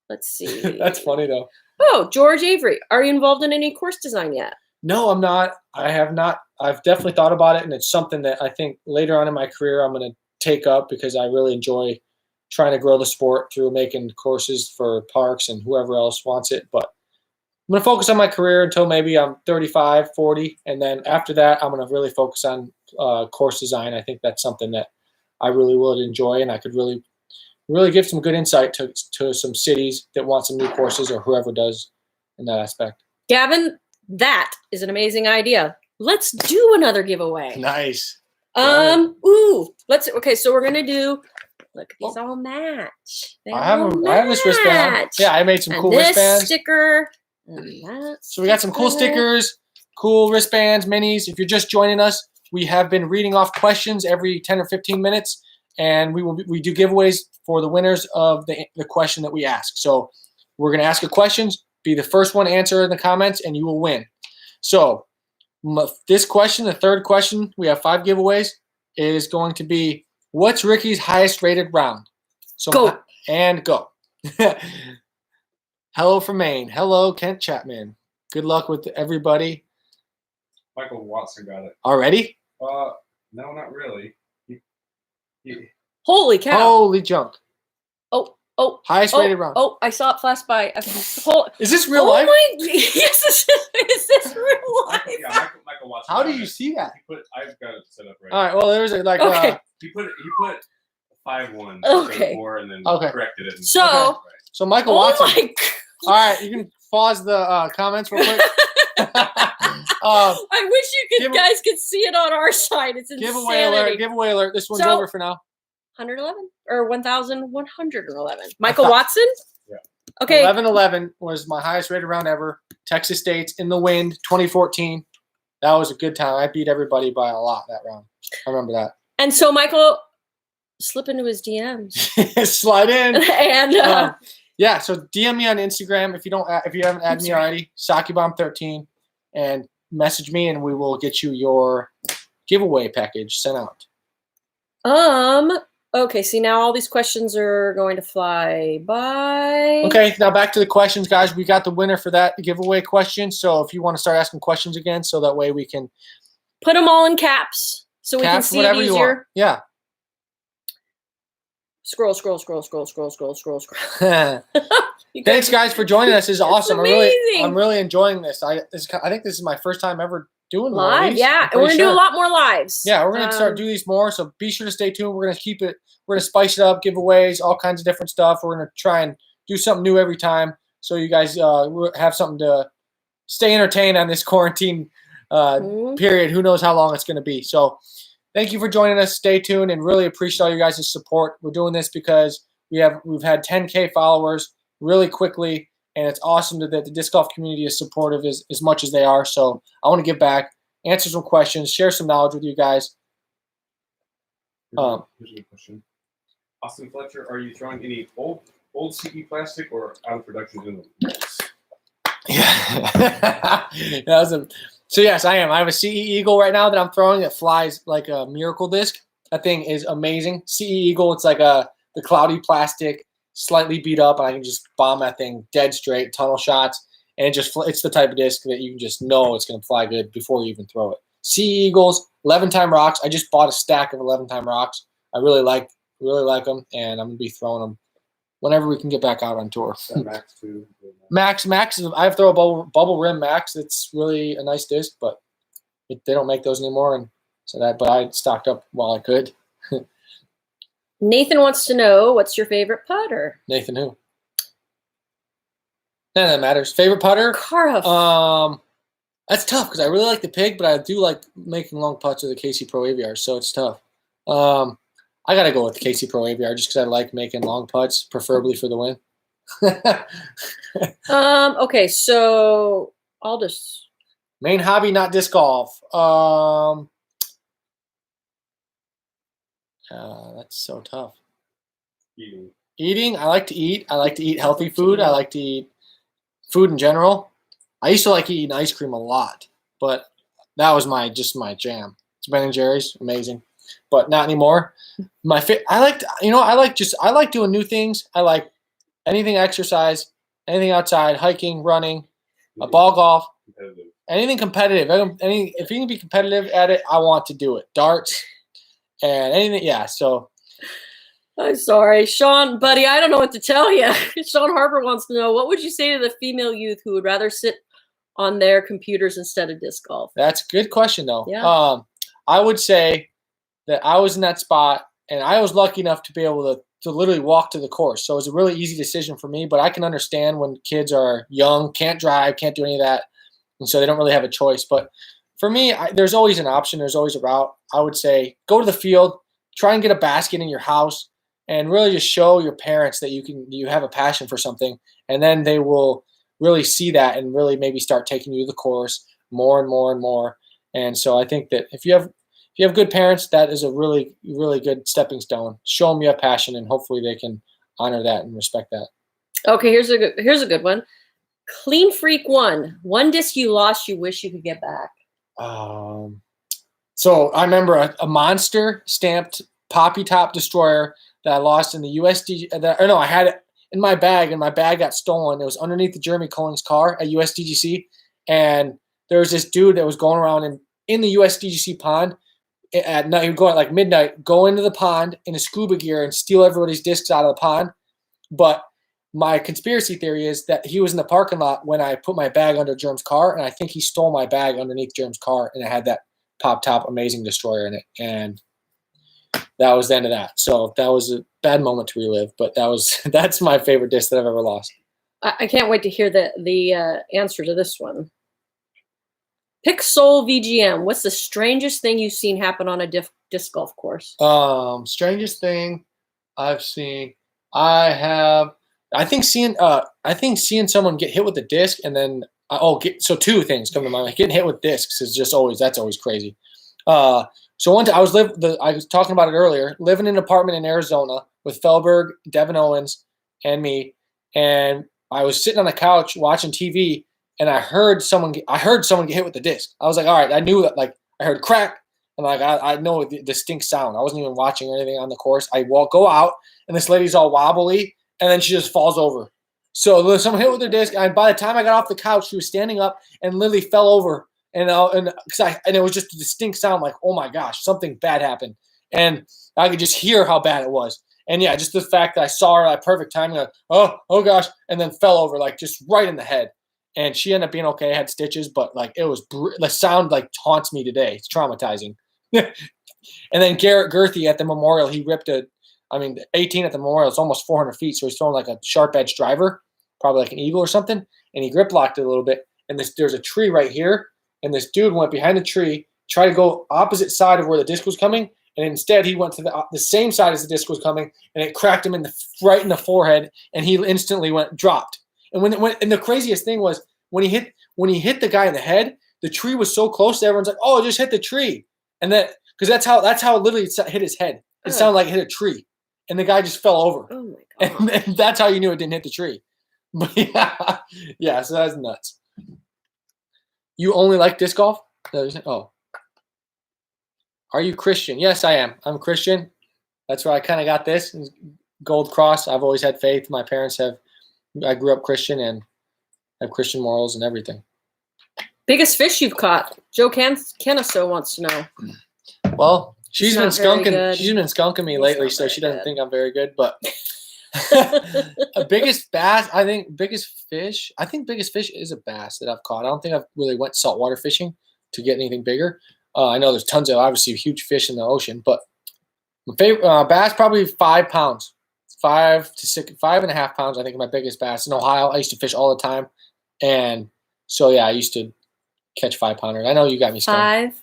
Let's see. That's funny, though. Oh, George Avery. Are you involved in any course design yet? No, I'm not. I have not. I've definitely thought about it, and it's something that I think later on in my career I'm going to take up because I really enjoy trying to grow the sport through making courses for parks and whoever else wants it. But I'm going to focus on my career until maybe I'm 35, 40. And then after that, I'm going to really focus on course design. I think that's something that I really would enjoy. And I could really give some good insight to some cities that want some new courses or whoever does in that aspect. Gavin, that is an amazing idea. Let's do another giveaway. Nice. So we're going to do Look, these all match. They I have all I have this wristband. match. Yeah, I made some And cool this wristbands. sticker. And that So we got some cool sticker. stickers, cool wristbands, minis. If you're just joining us, we have been reading off questions every 10 or 15 minutes, and we do giveaways for the winners of the question that we ask. So we're going to ask a question, be the first one to answer in the comments, and you will win. So this question, the third question, we have 5 giveaways, is going to be, what's Ricky's highest rated round? So Go. And go. Hello from Maine. Hello, Kent Chapman. Good luck with everybody. Michael Watson got it. Already? No, not really. He Holy cow. Holy junk. Oh. Highest rated round. Oh, I saw it flash by. Is this real oh life? My, yes, is this real life? yeah, Michael Watson. How got do you it. see that? I've got it set up right. All right, well, there's a, like, Okay. He put 5-1. Okay. 4 and then Okay. corrected it. So- Right. so Michael Oh Watson. my god. All right, you can pause the comments real quick. I wish give- guys could see it on our side. It's Giveaway alert, insanity. giveaway alert. This one's So- over for now. 111 or 1,111. Michael Watson? Yeah. Okay. 11-11 was my highest rated round ever. Texas State's in the wind, 2014. That was a good time. I beat everybody by a lot that round. I remember that. And so Michael slip into his DMs. Slide in. And Yeah, so DM me on Instagram if you haven't added me already, SakiBomb13, and message me and we will get you your giveaway package sent out. okay, see now all these questions are going to fly by. Okay, now back to the questions, guys. We got the winner for that giveaway question. So if you want to start asking questions again, so that way we can Put them all in caps so we can cap see it whatever you want. easier. Yeah. Scroll. You Thanks, guys, for joining us. This is awesome. amazing. I'm really enjoying this. I think this is my first time ever doing one of Live, these. yeah. I'm And we're pretty gonna do sure. a lot more lives. Yeah, we're gonna start doing these more. So be sure to stay tuned. We're gonna keep it. We're gonna spice it up, giveaways, all kinds of different stuff. We're gonna try and do something new every time, so you guys have something to stay entertained on this quarantine period. Who knows how long it's gonna be? So thank you for joining us. Stay tuned, and really appreciate all you guys' support. We're doing this because we've had 10K followers really quickly, and it's awesome that the disc golf community is supportive as much as they are. So I want to give back, answer some questions, share some knowledge with you guys. Here's a good question. Austin Fletcher, are you throwing any old CE plastic or out of production in the mix? Yeah. So yes, I am. I have a CE Eagle right now that I'm throwing that flies like a miracle disc. That thing is amazing. CE Eagle, it's like the cloudy plastic, slightly beat up, and I can just bomb that thing dead straight, tunnel shots, and it's the type of disc that you can just know it's going to fly good before you even throw it. CE Eagles, 11-time rocks. I just bought a stack of 11-time rocks. I really like them, and I'm going to be throwing them whenever we can get back out on tour. Max too. Max, I throw a bubble rim Max. It's really a nice disc, but they don't make those anymore, and but I stocked up while I could. Nathan wants to know, what's your favorite putter? Nathan who? None of that matters. Favorite putter? Cara. That's tough because I really like the Pig, but I do like making long putts with the KC Pro AVR, so it's tough. I got to go with the KC Pro AVR just because I like making long putts, preferably for the win. Okay, so I'll just. Main hobby, not disc golf. That's so tough. Eating. I like to eat. I like to eat healthy food. I like to eat food in general. I used to like eating ice cream a lot, but that was my jam. It's Ben & Jerry's, amazing, but not anymore. I like doing new things. I like anything exercise, anything outside, hiking, running, ball golf, anything competitive. If you can be competitive at it, I want to do it. Darts and anything. Yeah. So. I'm sorry, Sean, buddy. I don't know what to tell you. Sean Harper wants to know, what would you say to the female youth who would rather sit on their computers instead of disc golf? That's a good question, though. Yeah. I would say that I was in that spot, and I was lucky enough to be able to literally walk to the course. So it was a really easy decision for me, but I can understand when kids are young, can't drive, can't do any of that, and so they don't really have a choice. But for me, there's always an option. There's always a route. I would say go to the field, try and get a basket in your house, and really just show your parents that you have a passion for something, and then they will really see that and really maybe start taking you to the course more and more and more. And so I think that if you have good parents, that is a really, really good stepping stone. Show them you have passion, and hopefully they can honor that and respect that. Okay, here's a good one. Clean Freak one disc you lost you wish you could get back. So I remember a monster stamped Poppy Top Destroyer that I lost in the USDG. I had it in my bag, and my bag got stolen. It was underneath the Jeremy Collins car at USDGC, and there was this dude that was going around in the USDGC pond at night. He would go at like midnight, go into the pond in a scuba gear and steal everybody's discs out of the pond. But my conspiracy theory is that he was in the parking lot when I put my bag under Germ's car, and I think he stole my bag underneath Germ's car, and it had that Pop Top Amazing Destroyer in it. And that was the end of that. So that was a bad moment to relive, but that's my favorite disc that I've ever lost. I can't wait to hear the answer to this one. Pixel VGM, what's the strangest thing you've seen happen on a disc golf course? Strangest thing I've seen, I think seeing someone get hit with a disc, and then so two things come to mind. Getting hit with discs is just that's always crazy. So one time I was talking about it earlier, living in an apartment in Arizona with Felberg, Devin Owens, and me, and I was sitting on the couch watching TV, and I heard someone get hit with the disc. I was like, all right, I knew that, like, I heard crack, and like I know the distinct sound. I wasn't even watching or anything on the course. I go out, and this lady's all wobbly, and then she just falls over. So someone hit with her disc, and by the time I got off the couch, she was standing up and literally fell over. And it was just a distinct sound, like, oh my gosh, something bad happened. And I could just hear how bad it was. And yeah, just the fact that I saw her at perfect timing, like, oh gosh, and then fell over, like, just right in the head. And she ended up being okay, had stitches, but like the sound like taunts me today. It's traumatizing. And then Garrett Gerthy at the Memorial, he ripped 18 at the Memorial, it's almost 400 feet. So he's throwing like a sharp edge driver, probably like an eagle or something. And he grip locked it a little bit. And there's a tree right here. And this dude went behind the tree, tried to go opposite side of where the disc was coming. And instead he went to the same side as the disc was coming, and it cracked him right in the forehead. And he instantly dropped. And and the craziest thing was when he hit the guy in the head, the tree was so close that everyone's like, oh, it just hit the tree. And because that's how it literally hit his head. It sounded like it hit a tree. And the guy just fell over. Oh my God. And that's how you knew it didn't hit the tree. But yeah, so that's nuts. You only like disc golf? Oh. Are you Christian? Yes, I am. I'm Christian. That's where I kind of got this. Gold Cross. I've always had faith. My parents I grew up Christian and have Christian morals and everything. Biggest fish you've caught? Joe Kenneso wants to know. Well, she's been skunking. She's been skunking me lately, so she doesn't think I'm very good. But biggest bass, I think biggest fish is a bass that I've caught. I don't think I've really went saltwater fishing to get anything bigger. I know there's tons of obviously huge fish in the ocean, but my favorite bass probably 5 pounds, 5 to 6, 5.5 pounds. I think my biggest bass in Ohio. I used to fish all the time, and so yeah, I used to catch 5-pounders. I know you got me skunked. 5.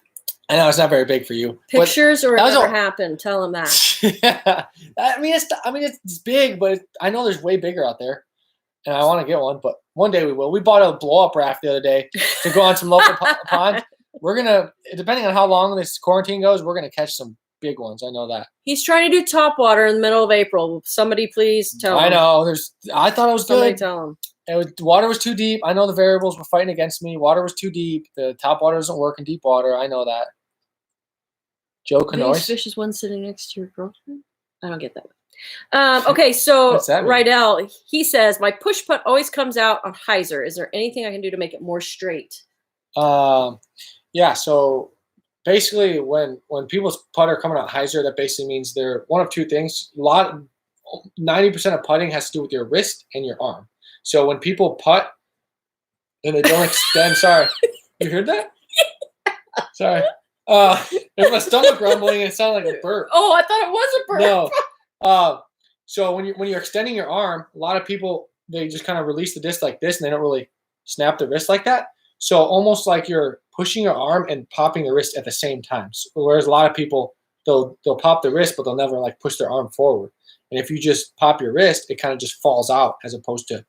I know it's not very big for you. Pictures or it never happened. Tell him that. Yeah. It's big, but I know there's way bigger out there, and I want to get one. But one day we will. We bought a blow-up raft the other day to go on some local ponds. We're gonna, depending on how long this quarantine goes, we're gonna catch some big ones. I know that. He's trying to do top water in the middle of April. Somebody please tell him. I know. I thought it was Somebody good. tell him. Water was too deep. I know the variables were fighting against me. Water was too deep. The top water doesn't work in deep water. I know that. Joe Canois. Fish is one sitting next to your girlfriend? I don't get that. Okay, so Rydell, he says, my push putt always comes out on hyzer. Is there anything I can do to make it more straight? Yeah, so basically when people's putt are coming out hyzer, that basically means they're one of two things. 90% of putting has to do with your wrist and your arm. So when people putt and they don't extend, sorry, you heard that? Sorry. There's my stomach rumbling and it sounded like a burp. Oh, I thought it was a burp. No. So when you're extending your arm, a lot of people, they just kind of release the disc like this and they don't really snap the wrist like that. So almost like you're pushing your arm and popping the wrist at the same time. So, whereas a lot of people, they'll pop the wrist, but they'll never like push their arm forward. And if you just pop your wrist, it kind of just falls out as opposed to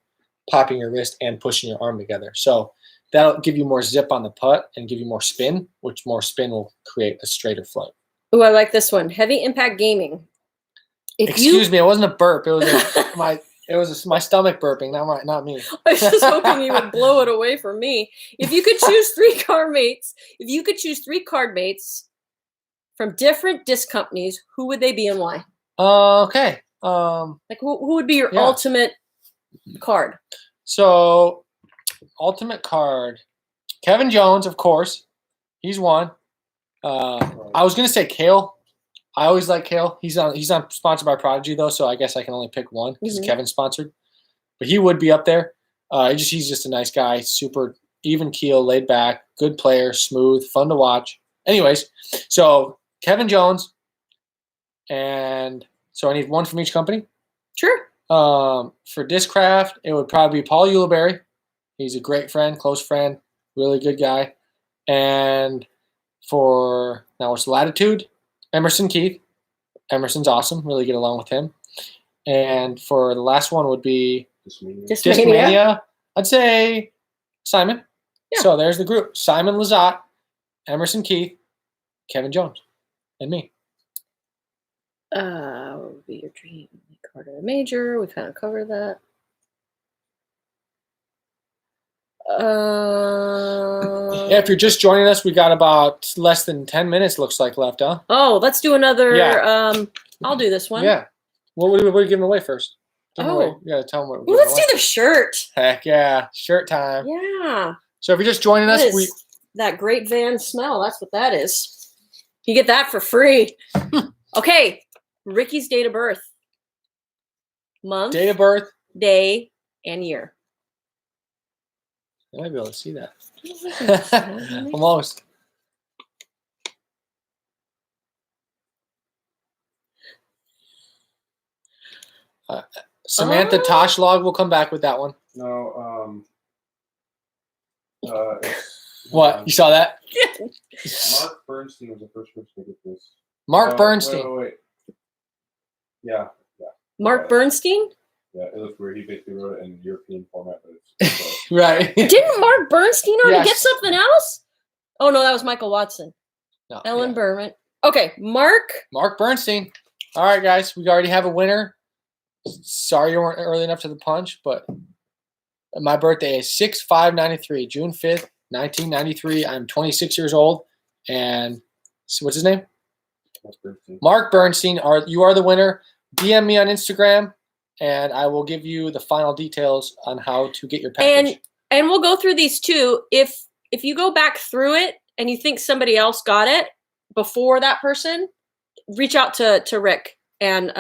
popping your wrist and pushing your arm together. So that'll give you more zip on the putt and give you more spin, which more spin will create a straighter flight. Oh, I like this one. Heavy Impact Gaming. Excuse me, it wasn't a burp. It was my stomach burping, not me. I was just hoping you would blow it away from me. If you could choose three card mates from different disc companies, who would they be and why? Okay. Like who would be your ultimate card? So, ultimate card, Kevin Jones, of course. He's one. I was gonna say Kale. I always like Kale. He's on sponsored by Prodigy though, so I guess I can only pick one because Kevin's sponsored. But he would be up there. He's just a nice guy, super even keel, laid back, good player, smooth, fun to watch. Anyways, so Kevin Jones, and so I need one from each company. Sure. For Discraft, it would probably be Paul Ulibarri. He's a great friend, close friend, really good guy. And for now it's Latitude, Emerson Keith. Emerson's awesome. Really get along with him. And for the last one would be Discmania. I'd say Simon. Yeah. So there's the group. Simon Lizotte, Emerson Keith, Kevin Jones, and me. What would be your dream card at a major? We kind of covered that. Yeah, if you're just joining us, we got about less than 10 minutes, looks like, left, huh? Oh, let's do another. Yeah. I'll do this one. Yeah. What are we giving away first? Tell them what we're giving let's away. Do the shirt. Heck yeah. Shirt time. Yeah. So if you're just joining us, that Great Van smell. That's what that is. You get that for free. Okay. Ricky's date of birth. Month. Date of birth. Day and year. I might be able to see that. Almost. Samantha Toshlog will come back with that one. No, what? You saw that? Mark Bernstein was the first person to get this. Mark Bernstein. Wait. Yeah. Mark Bernstein? Yeah, it looks weird. He basically wrote it in European format, but it's right. Didn't Mark Bernstein already get something else? Oh no, that was Michael Watson. No, Ellen Berman. Okay, Mark Bernstein. All right, guys, we already have a winner. Sorry you weren't early enough to the punch, but my birthday is 6/5/93, June 5th, 1993. I'm 26 years old, and what's his name? Mark Bernstein. You are the winner. DM me on Instagram, and I will give you the final details on how to get your package. And we'll go through these too. If you go back through it and you think somebody else got it before that person, reach out to Rick and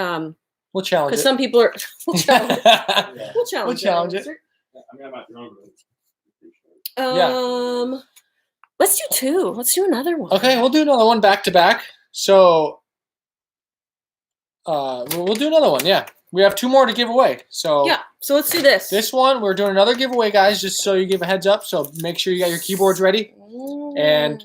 we'll challenge it. Because some people are we'll challenge it. We'll challenge it. I mean, I'm not wrong. Let's do two. Let's do another one. Okay, we'll do another one back to back. So we'll do another one. Yeah, we have two more to give away. So yeah, so let's do this. This one we're doing another giveaway, guys. Just so you give a heads up. So make sure you got your keyboards ready and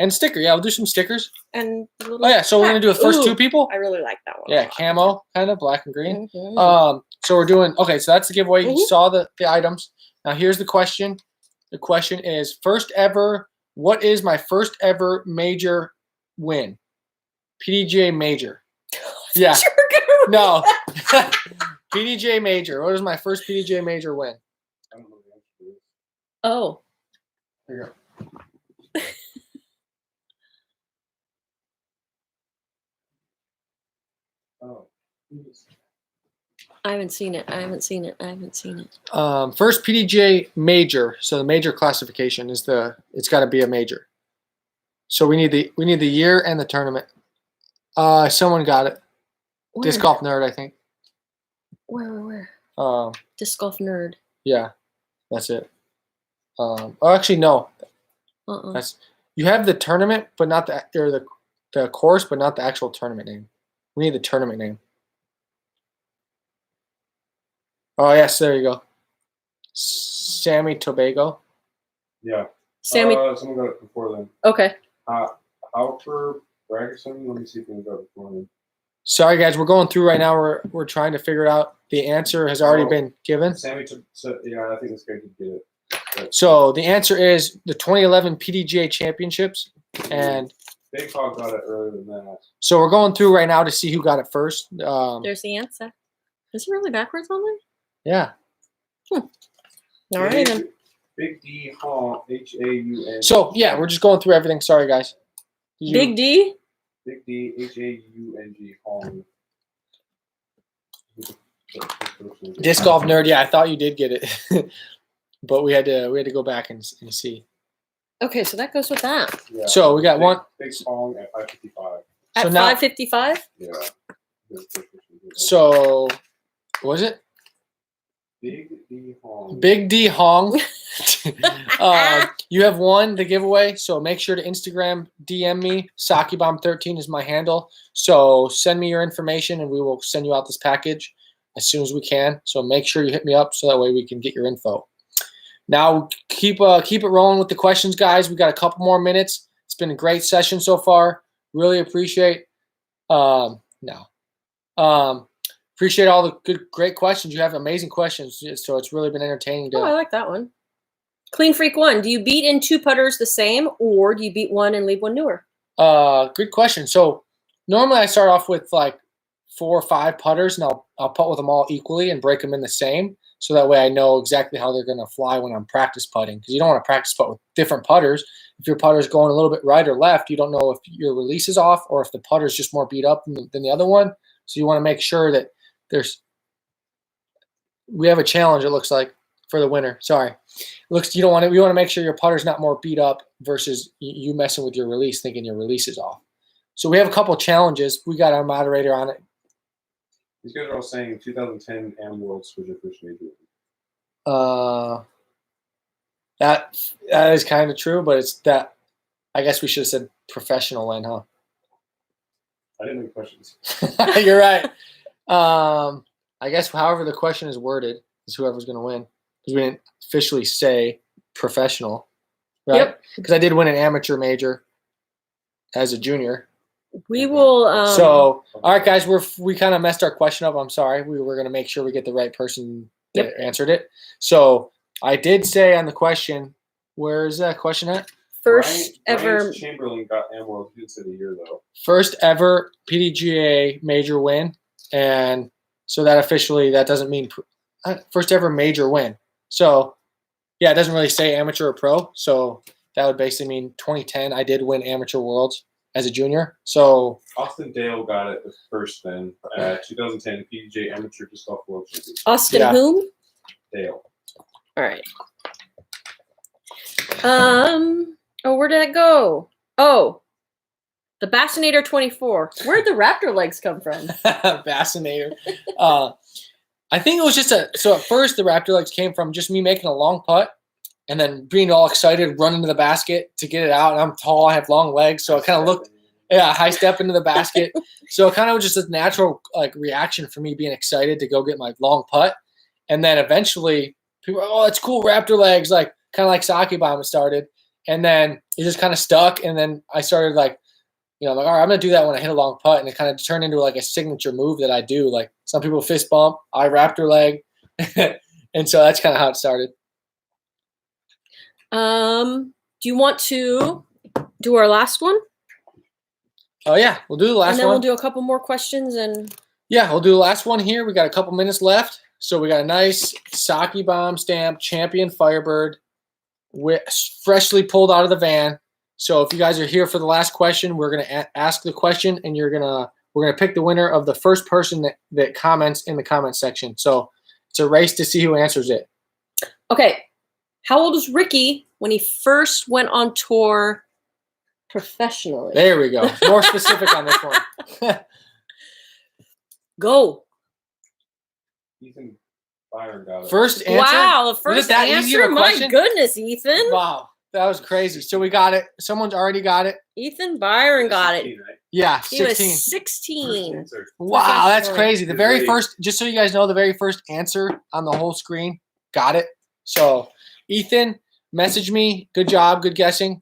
sticker. Yeah, we'll do some stickers. And so we're gonna do the first two people. I really like that one. Yeah, camo, kind of black and green. So we're doing so that's the giveaway. You saw the items. Now here's the question. The question is what is my first ever major win? PDGA major. Yeah. No. PDGA major. What is my first PDGA major win? I don't know the answer to this. Oh. There you go. Oh. I haven't seen it. First PDGA major. So the major classification is it's got to be a major. So we need the year and the tournament. Someone got it. Where? Disc Golf Nerd, I think. Where? Disc Golf Nerd. Yeah, that's it. Actually, no. You have the tournament, but not the course, but not the actual tournament name. We need the tournament name. Oh yes, there you go. Sammy Tobago. Yeah. Sammy. Someone got it before then. Okay. Alper Bragerson. Let me see if we got it before him. Sorry, guys. We're going through right now. We're trying to figure it out. The answer has already been given. Sammy took, so, yeah, I think it's great to get it. So the answer is the 2011 PDGA Championships. And Big Hog got it earlier than that. so we're going through right now to see who got it first. There's the answer. Is it really backwards on there? Yeah. All right. Then. Big D Hong, H-A-U-N. So, yeah, we're just going through everything. Sorry, guys. Big D. Big D, H-A-U-N-G, Hong. Disc golf nerd. Yeah, I thought you did get it. But we had to go back and see. Okay, so that goes with that. Yeah. So we got Big, one. Big Hong at 555. At So now- 5:55. Yeah. So, what was it? Big D Hong. Big D Hong. You have won the giveaway, so make sure to Instagram DM me. SakiBomb13 is my handle. So send me your information, and we will send you out this package as soon as we can. So make sure you hit me up so that way we can get your info. Now keep it rolling with the questions, guys. We got a couple more minutes. It's been a great session so far. Really appreciate. Appreciate all the great questions. You have amazing questions, so it's really been entertaining. Oh, I like that one. Clean Freak 1. Do you beat in 2 putters the same, or do you beat one and leave one newer? Good question. So normally I start off with like 4 or 5 putters, and I'll putt with them all equally and break them in the same, so that way I know exactly how they're going to fly when I'm practice putting. Because you don't want to practice putt with different putters. If your putter's going a little bit right or left, you don't know if your release is off or if the putter's just more beat up than the other one. So you want to make sure that we have a challenge, it looks like, for the winner. Sorry. We want to make sure your putter's not more beat up versus you messing with your release thinking your release is off. So we have a couple challenges. We got our moderator on it. These guys are all saying 2010 Am Worlds was your first major. That is kind of true, but it's that. I guess we should have said professional win, huh? I didn't have questions. You're right. I guess however the question is worded is whoever's going to win, because we didn't officially say professional, right? Yep. Because I did win an amateur major as a junior. We will. So, all right, guys, we kind of messed our question up. I'm sorry. We were going to make sure we get the right person that answered it. So I did say on the question, where is that question at? First Brian ever. Chamberlain got Am Worlds. He didn't say the year though. First ever PDGA major win, and so that doesn't mean first ever major win. So yeah, it doesn't really say amateur or pro. So that would basically mean 2010 I did win Amateur Worlds as a junior. So Austin Dale got it the first then. 2010 PDGA Amateur Disc Golf World Championship. Austin Yeah. whom? Dale. All right. Oh, where did it go? Oh, the Bassinator 24. Where'd the raptor legs come from? Bassinator. I think it was so at first the raptor legs came from just me making a long putt and then being all excited, running to the basket to get it out. And I'm tall, I have long legs, so it kind of looked, high step into the basket. So it kind of was just a natural reaction for me being excited to go get my long putt. And then eventually people were, oh, it's cool, raptor legs, kind of like Saki Bomb started. And then it just kind of stuck. And then I started all right, I'm going to do that when I hit a long putt. And it kind of turned into a signature move that I do. Like some people fist bump, I raptor leg. And so that's kind of how it started. Do you want to do our last one? Oh, yeah. We'll do the last and then one. we'll do a couple more questions. And yeah, we'll do the last one here. We got a couple minutes left. So we got a nice Saki Bomb stamp Champion Firebird freshly pulled out of the van. So if you guys are here for the last question, we're going to ask the question, and we're going to pick the winner of the first person that comments in the comment section. So it's a race to see who answers it. Okay. How old was Ricky when he first went on tour professionally? There we go. More specific on this one. Go. Ethan Byron got it. First answer? Wow, the Was first it that easy of answer? a My question? goodness, Ethan. Wow. That was crazy. So we got it. Someone's already got it. Ethan Byron got it. 16, right? Yeah, He 16. was 16. First answer. Wow, that's Professionally. crazy. The very first, just so you guys know, the very first answer on the whole screen got it. So, Ethan, message me. Good job. Good guessing.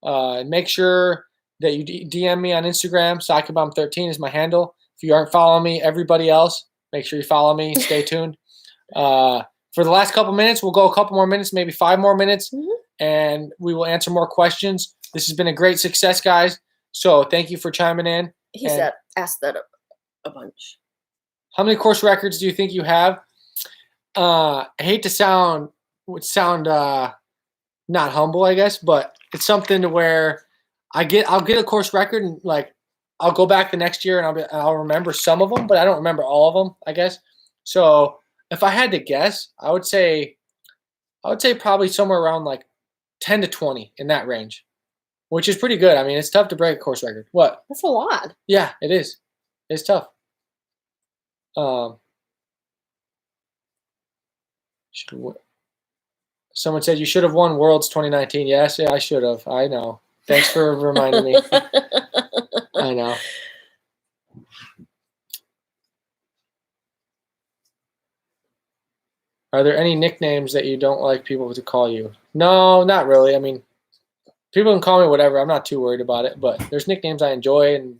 Make sure that you DM me on Instagram. SakiBomb13 is my handle. If you aren't following me, everybody else, make sure you follow me. Stay tuned. For the last couple minutes, we'll go a couple more minutes, maybe 5 more minutes, and we will answer more questions. This has been a great success, guys. So thank you for chiming in. He said, asked that a bunch. How many course records do you think you have? I hate to sound not humble, I guess, but it's something to where I'll get a course record and like I'll go back the next year and I'll remember some of them, but I don't remember all of them, I guess. So if I had to guess, I would say probably somewhere around like 10 to 20 in that range, which is pretty good. I mean, it's tough to break a course record. What? That's a lot. Yeah, it is. It's tough. Someone said you should have won Worlds 2019. Yes, yeah, I should have. I know. Thanks for reminding me. I know. Are there any nicknames that you don't like people to call you? No, not really. I mean, people can call me whatever. I'm not too worried about it. But there's nicknames I enjoy and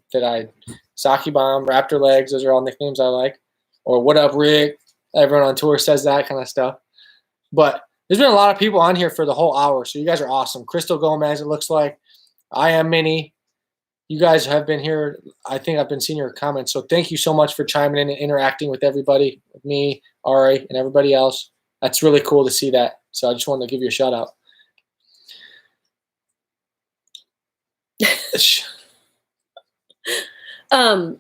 Saki Bomb, Raptor Legs. Those are all nicknames I like. Or What Up, Rick? Everyone on tour says that kind of stuff. But there's been a lot of people on here for the whole hour, so you guys are awesome. Crystal Gomez, it looks like. I Am Minnie. You guys have been here. I think I've been seeing your comments. So thank you so much for chiming in and interacting with everybody, with me, Ari, and everybody else. That's really cool to see that. So I just wanted to give you a shout out. So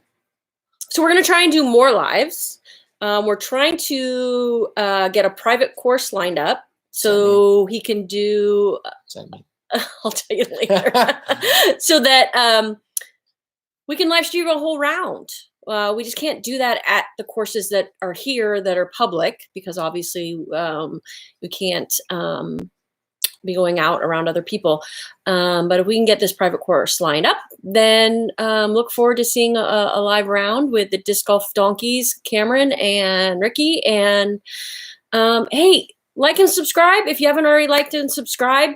we're going to try and do more lives. We're trying to get a private course lined up so he can do. I'll tell you later. So that we can live stream a whole round. We just can't do that at the courses that are here that are public because obviously we can't be going out around other people. But if we can get this private course lined up, then look forward to seeing a live round with the Disc Golf Donkeys, Cameron and Ricky. And hey, like and subscribe if you haven't already liked and subscribed.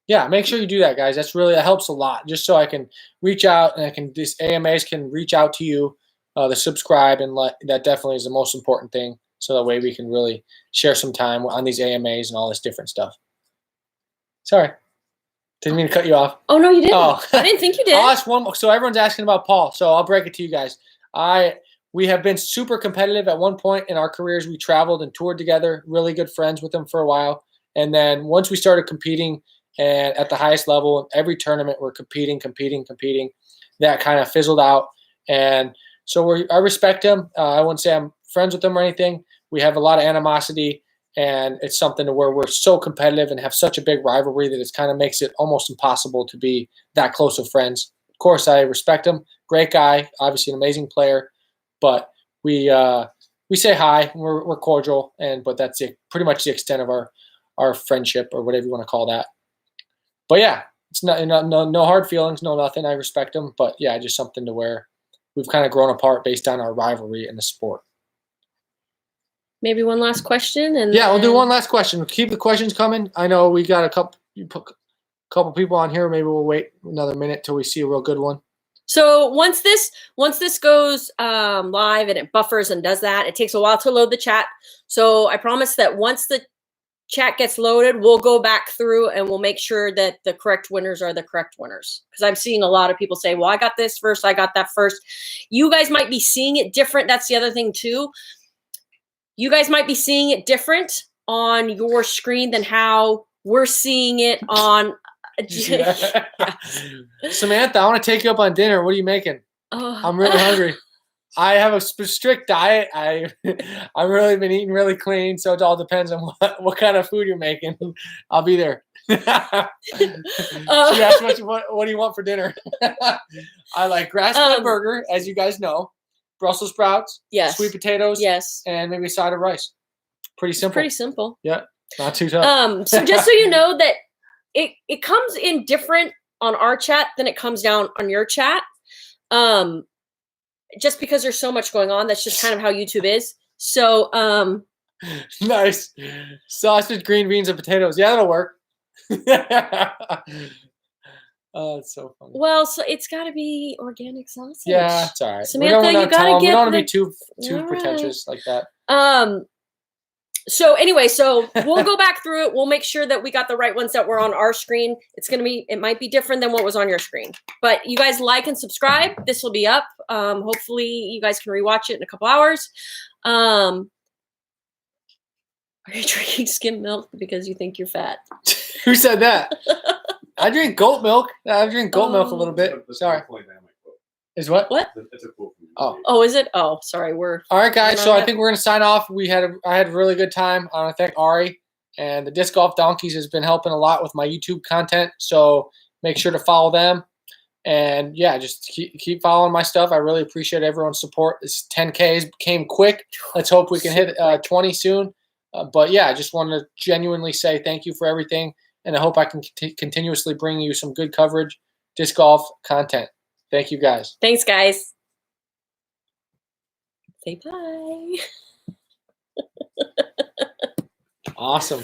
Yeah, make sure you do that, guys. That helps a lot. Just so I can reach out and these AMAs can reach out to you, the subscribe and that definitely is the most important thing. So that way we can really share some time on these AMAs and all this different stuff. Sorry. Didn't mean to cut you off. Oh, no, you didn't. Oh. I didn't think you did. I'll ask one more. So everyone's asking about Paul. So I'll break it to you guys. We have been super competitive at one point in our careers. We traveled and toured together, really good friends with him for a while. And then once we started competing and at the highest level, every tournament we're competing, that kind of fizzled out. And so I respect him. I wouldn't say I'm friends with him or anything. We have a lot of animosity, and it's something to where we're so competitive and have such a big rivalry that it kind of makes it almost impossible to be that close of friends. Of course, I respect him. Great guy, obviously an amazing player, but we say hi. We're cordial, but that's pretty much the extent of our friendship or whatever you want to call that. But yeah, it's no hard feelings, no nothing. I respect him, but yeah, just something to where we've kind of grown apart based on our rivalry in the sport. Maybe one last question, and yeah, we'll do one last question. Keep the questions coming. I know we got a couple people on here. Maybe we'll wait another minute till we see a real good one. So once this goes live and it buffers and does that, it takes a while to load the chat. So I promise that once the chat gets loaded, we'll go back through and we'll make sure that the correct winners are the correct winners. Because I'm seeing a lot of people say, well, I got this first, I got that first. You guys might be seeing it different. That's the other thing too. You guys might be seeing it different on your screen than how we're seeing it on. Samantha, I want to take you up on dinner. What are you making? I'm really hungry. I have a strict diet. I've really been eating really clean, so it all depends on what kind of food you're making. I'll be there. She asked what do you want for dinner? I like grass-fed burger, as you guys know. Brussels sprouts, yes. Sweet potatoes, yes, and maybe a side of rice. Pretty simple. Pretty simple. Yeah, not too tough. So just so you know that it comes in different on our chat than it comes down on your chat. Just because there's so much going on, that's just kind of how YouTube is. So nice. Sausage, green beans, and potatoes. Yeah, that'll work. Oh, it's so funny. Well, so it's got to be organic sausage. Yeah, it's all right. Samantha, we you don't gotta we get don't want to be the- too All right. pretentious like that. So anyway, so we'll go back through it. We'll make sure that we got the right ones that were on our screen. It might be different than what was on your screen. But you guys like and subscribe. This will be up. Hopefully you guys can rewatch it in a couple hours. Are you drinking skim milk because you think you're fat? Who said that? I drink goat milk. I drink goat milk a little bit. That's Sorry. a point dynamic quote. Is what? What? That's a quote from you. Oh. Oh, is it? Oh, sorry. We're All right, guys. You know So I that- think we're gonna sign off. I had a really good time. I want to thank Ari, and the Disc Golf Donkeys has been helping a lot with my YouTube content. So make sure to follow them, and yeah, just keep following my stuff. I really appreciate everyone's support. This 10K came quick. Let's hope we can hit 20 soon. But yeah, I just wanted to genuinely say thank you for everything, and I hope I can continuously bring you some good coverage, disc golf content. Thank you, guys. Thanks, guys. Say bye. Awesome.